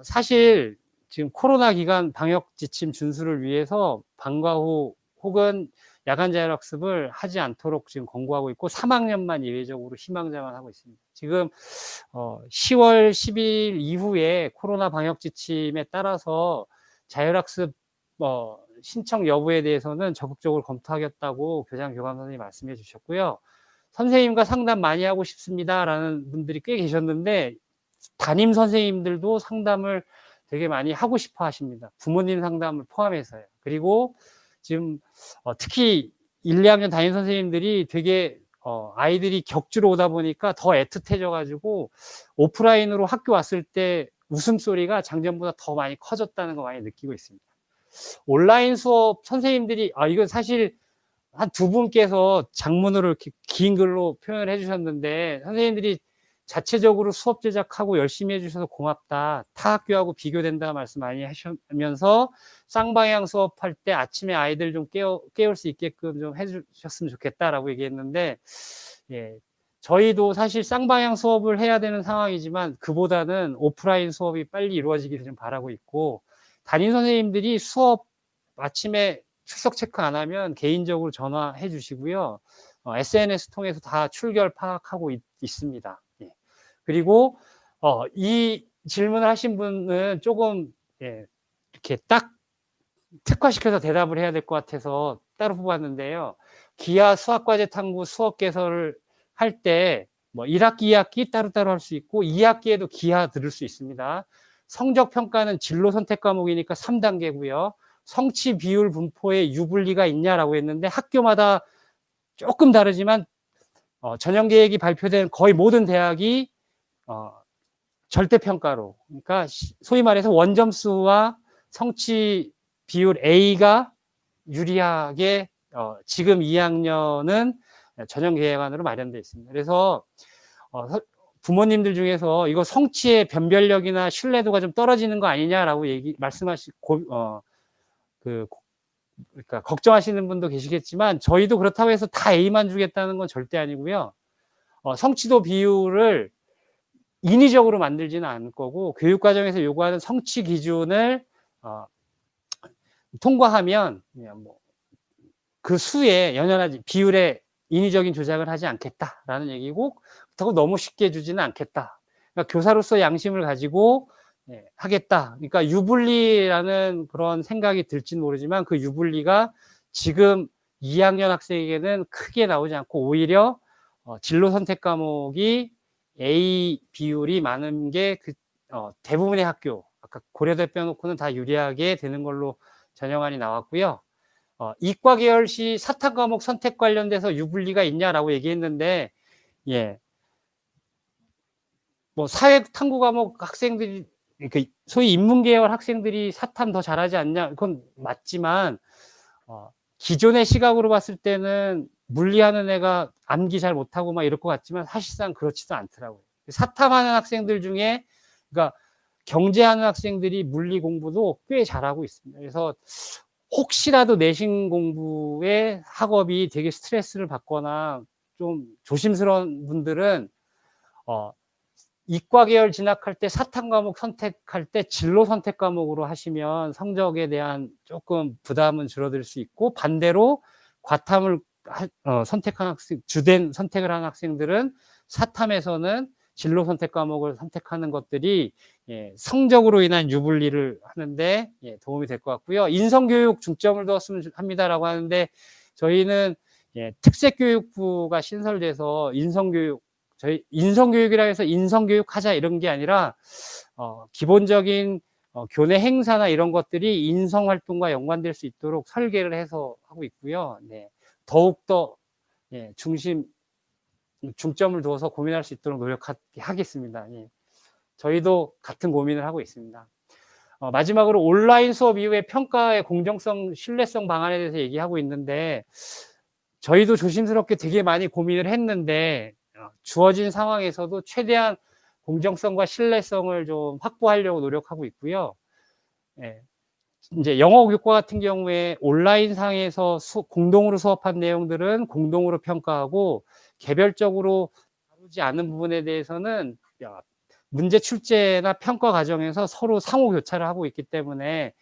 Speaker 2: 사실 지금 코로나 기간 방역 지침 준수를 위해서 방과 후 혹은 야간 자율학습을 하지 않도록 지금 권고하고 있고 3학년만 예외적으로 희망자만 하고 있습니다. 지금 10월 10일 이후에 코로나 방역 지침에 따라서 자율학습 신청 여부에 대해서는 적극적으로 검토하겠다고 교장 교감 선생님이 말씀해 주셨고요. 선생님과 상담 많이 하고 싶습니다라는 분들이 꽤 계셨는데 담임 선생님들도 상담을 되게 많이 하고 싶어 하십니다. 부모님 상담을 포함해서요. 그리고 지금 특히 1, 2학년 담임 선생님들이 되게 아이들이 격주로 오다 보니까 더 애틋해져 가지고 오프라인으로 학교 왔을 때 웃음소리가 작년보다 더 많이 커졌다는 거 많이 느끼고 있습니다. 온라인 수업 선생님들이 이건 사실 한 2분께서 장문으로 이렇게 긴 글로 표현을 해주셨는데 선생님들이 자체적으로 수업 제작하고 열심히 해주셔서 고맙다. 타 학교하고 비교된다 말씀 많이 하시면서 쌍방향 수업할 때 아침에 아이들 좀 깨울 수 있게끔 좀 해주셨으면 좋겠다라고 얘기했는데 저희도 사실 쌍방향 수업을 해야 되는 상황이지만 그보다는 오프라인 수업이 빨리 이루어지기를 좀 바라고 있고, 담임 선생님들이 수업 아침에 출석 체크 안 하면 개인적으로 전화해 주시고요. SNS 통해서 다 출결 파악하고 있습니다. 예. 그리고 이 질문을 하신 분은 조금 이렇게 딱 특화시켜서 대답을 해야 될 것 같아서 따로 뽑았는데요. 기하 수학과제 탐구 수업 개설을 할 때 뭐 1학기, 2학기 따로따로 할 수 있고 2학기에도 기하 들을 수 있습니다. 성적 평가는 진로 선택 과목이니까 3단계고요. 성취 비율 분포에 유불리가 있냐라고 했는데 학교마다 조금 다르지만 전형 계획이 발표된 거의 모든 대학이 절대평가로, 그러니까 소위 말해서 원점수와 성취 비율 A가 유리하게 지금 2학년은 전형 계획안으로 마련되어 있습니다. 그래서 부모님들 중에서 이거 성취의 변별력이나 신뢰도가 좀 떨어지는 거 아니냐라고 그러니까 걱정하시는 분도 계시겠지만 저희도 그렇다고 해서 다 A만 주겠다는 건 절대 아니고요. 성취도 비율을 인위적으로 만들지는 않을 거고 교육과정에서 요구하는 성취 기준을 통과하면 그 수에 연연하지 비율에 인위적인 조작을 하지 않겠다라는 얘기고 그렇다고 너무 쉽게 주지는 않겠다. 그러니까 교사로서 양심을 가지고 하겠다. 그러니까 유불리라는 그런 생각이 들지는 모르지만 그 유불리가 지금 2학년 학생에게는 크게 나오지 않고 오히려 진로 선택 과목이 A 비율이 많은 게 대부분의 학교, 아까 고려대 빼놓고는 다 유리하게 되는 걸로 전형안이 나왔고요. 이과 계열 시 사탐 과목 선택 관련돼서 유불리가 있냐라고 얘기했는데, 뭐 사회 탐구 과목 학생들이, 소위 인문 계열 학생들이 사탐 더 잘하지 않냐, 그건 맞지만, 기존의 시각으로 봤을 때는 물리하는 애가 암기 잘 못하고 막 이럴 것 같지만 사실상 그렇지도 않더라고요. 사탐하는 학생들 중에, 그러니까 경제하는 학생들이 물리 공부도 꽤 잘하고 있습니다. 그래서 혹시라도 내신 공부에 학업이 되게 스트레스를 받거나 좀 조심스러운 분들은 이과 계열 진학할 때 사탐 과목 선택할 때 진로 선택 과목으로 하시면 성적에 대한 조금 부담은 줄어들 수 있고, 반대로 과탐을 선택한 학생, 주된 선택을 한 학생들은 사탐에서는 진로 선택 과목을 선택하는 것들이 성적으로 인한 유불리를 하는데 도움이 될 것 같고요. 인성교육 중점을 두었으면 합니다라고 하는데 저희는 특색교육부가 신설돼서 저희 인성교육이라 해서 인성교육 하자 이런 게 아니라 기본적인 교내 행사나 이런 것들이 인성활동과 연관될 수 있도록 설계를 해서 하고 있고요. 더욱더 중점을 두어서 고민할 수 있도록 노력하겠습니다. 저희도 같은 고민을 하고 있습니다. 마지막으로 온라인 수업 이후에 평가의 공정성, 신뢰성 방안에 대해서 얘기하고 있는데 저희도 조심스럽게 되게 많이 고민을 했는데 주어진 상황에서도 최대한 공정성과 신뢰성을 좀 확보하려고 노력하고 있고요. 이제 영어 교과 같은 경우에 온라인 상에서 공동으로 수업한 내용들은 공동으로 평가하고 개별적으로 다루지 않은 부분에 대해서는 문제 출제나 평가 과정에서 서로 상호 교차를 하고 있기 때문에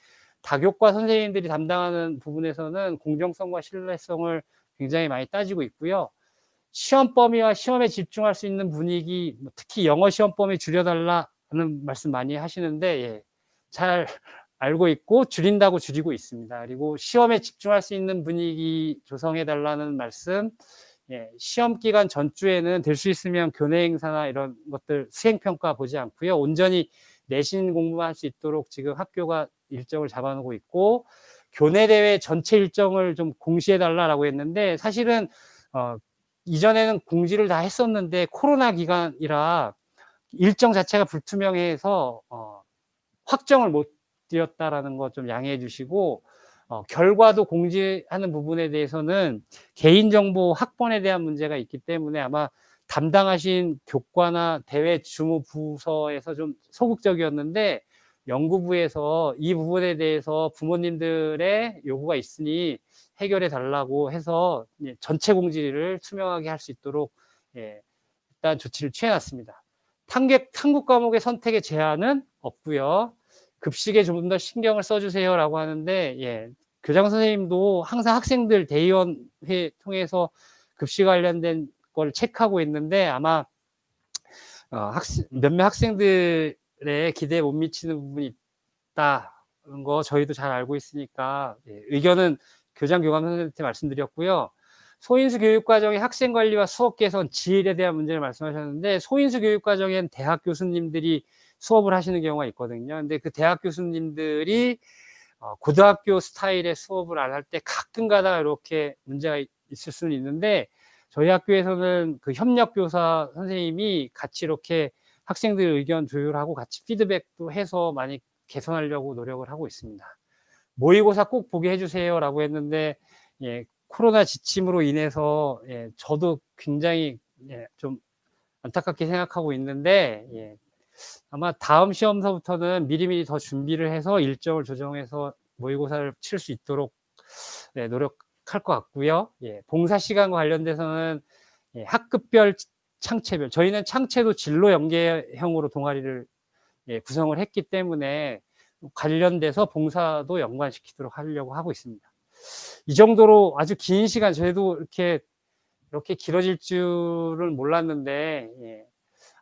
Speaker 2: 다교과 선생님들이 담당하는 부분에서는 공정성과 신뢰성을 굉장히 많이 따지고 있고요. 시험 범위와 시험에 집중할 수 있는 분위기, 특히 영어 시험 범위 줄여달라는 말씀 많이 하시는데 잘 알고 있고 줄인다고 줄이고 있습니다. 그리고 시험에 집중할 수 있는 분위기 조성해달라는 말씀, 시험 기간 전주에는 될 수 있으면 교내 행사나 이런 것들 수행평가 보지 않고요. 온전히 내신 공부만 할 수 있도록 지금 학교가 일정을 잡아놓고 있고, 교내 대회 전체 일정을 좀 공시해달라고 했는데 사실은 이전에는 공지를 다 했었는데 코로나 기간이라 일정 자체가 불투명해서 확정을 못 드렸다라는 거 좀 양해해 주시고, 결과도 공지하는 부분에 대해서는 개인정보 확보에 대한 문제가 있기 때문에 아마 담당하신 교과나 대외 주무 부서에서 좀 소극적이었는데 연구부에서 이 부분에 대해서 부모님들의 요구가 있으니 해결해 달라고 해서 전체 공지를 투명하게 할 수 있도록 일단 조치를 취해놨습니다. 탐구 과목의 선택의 제한은 없고요. 급식에 좀 더 신경을 써주세요라고 하는데, 예, 교장 선생님도 항상 학생들 대의원회 통해서 급식 관련된 걸 체크하고 있는데, 아마 몇몇 학생들의 기대에 못 미치는 부분이 있다는 거 저희도 잘 알고 있으니까, 예, 의견은 교장 교감 선생님한테 말씀드렸고요. 소인수 교육과정의 학생 관리와 수업 개선, 질에 대한 문제를 말씀하셨는데, 소인수 교육과정엔 대학 교수님들이 수업을 하시는 경우가 있거든요. 근데 그 대학 교수님들이 고등학교 스타일의 수업을 안 할 때 가끔 가다가 이렇게 문제가 있을 수는 있는데, 저희 학교에서는 그 협력교사 선생님이 같이 이렇게 학생들 의견 조율하고 같이 피드백도 해서 많이 개선하려고 노력을 하고 있습니다. 모의고사 꼭 보게 해주세요 라고 했는데, 예, 코로나 지침으로 인해서, 예, 저도 굉장히, 예, 좀 안타깝게 생각하고 있는데, 예, 아마 다음 시험서부터는 미리미리 더 준비를 해서 일정을 조정해서 모의고사를 칠 수 있도록, 네, 노력할 것 같고요. 예, 봉사 시간과 관련돼서는, 예, 학급별 창체별, 저희는 창체도 진로 연계형으로 동아리를, 예, 구성을 했기 때문에 관련돼서 봉사도 연관시키도록 하려고 하고 있습니다. 이 정도로 아주 긴 시간, 저희도 이렇게 길어질 줄은 몰랐는데, 예,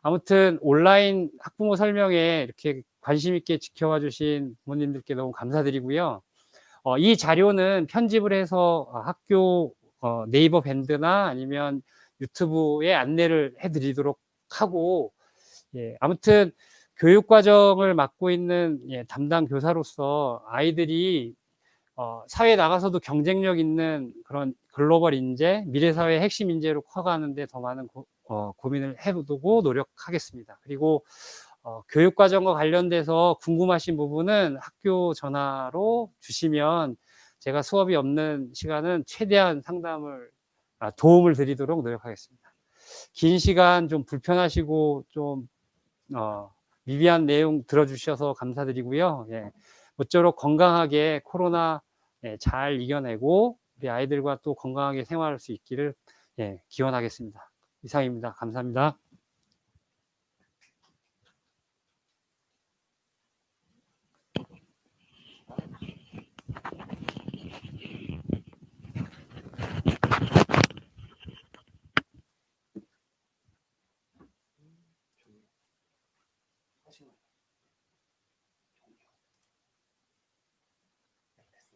Speaker 2: 아무튼 온라인 학부모 설명에 이렇게 관심 있게 지켜봐 주신 부모님들께 너무 감사드리고요. 이 자료는 편집을 해서 학교 네이버 밴드나 아니면 유튜브에 안내를 해드리도록 하고, 예, 아무튼 교육과정을 맡고 있는, 예, 담당 교사로서 아이들이 사회에 나가서도 경쟁력 있는 그런 글로벌 인재, 미래사회의 핵심 인재로 커가는데 더 많은 고민을 해보고 노력하겠습니다. 그리고 교육과정과 관련돼서 궁금하신 부분은 학교 전화로 주시면 제가 수업이 없는 시간은 최대한 도움을 드리도록 노력하겠습니다. 긴 시간 좀 불편하시고 좀 미비한 내용 들어주셔서 감사드리고요. 예, 모쪼록 건강하게 코로나, 예, 잘 이겨내고 우리 아이들과 또 건강하게 생활할 수 있기를, 예, 기원하겠습니다. 이상입니다. 감사합니다. 하시나요?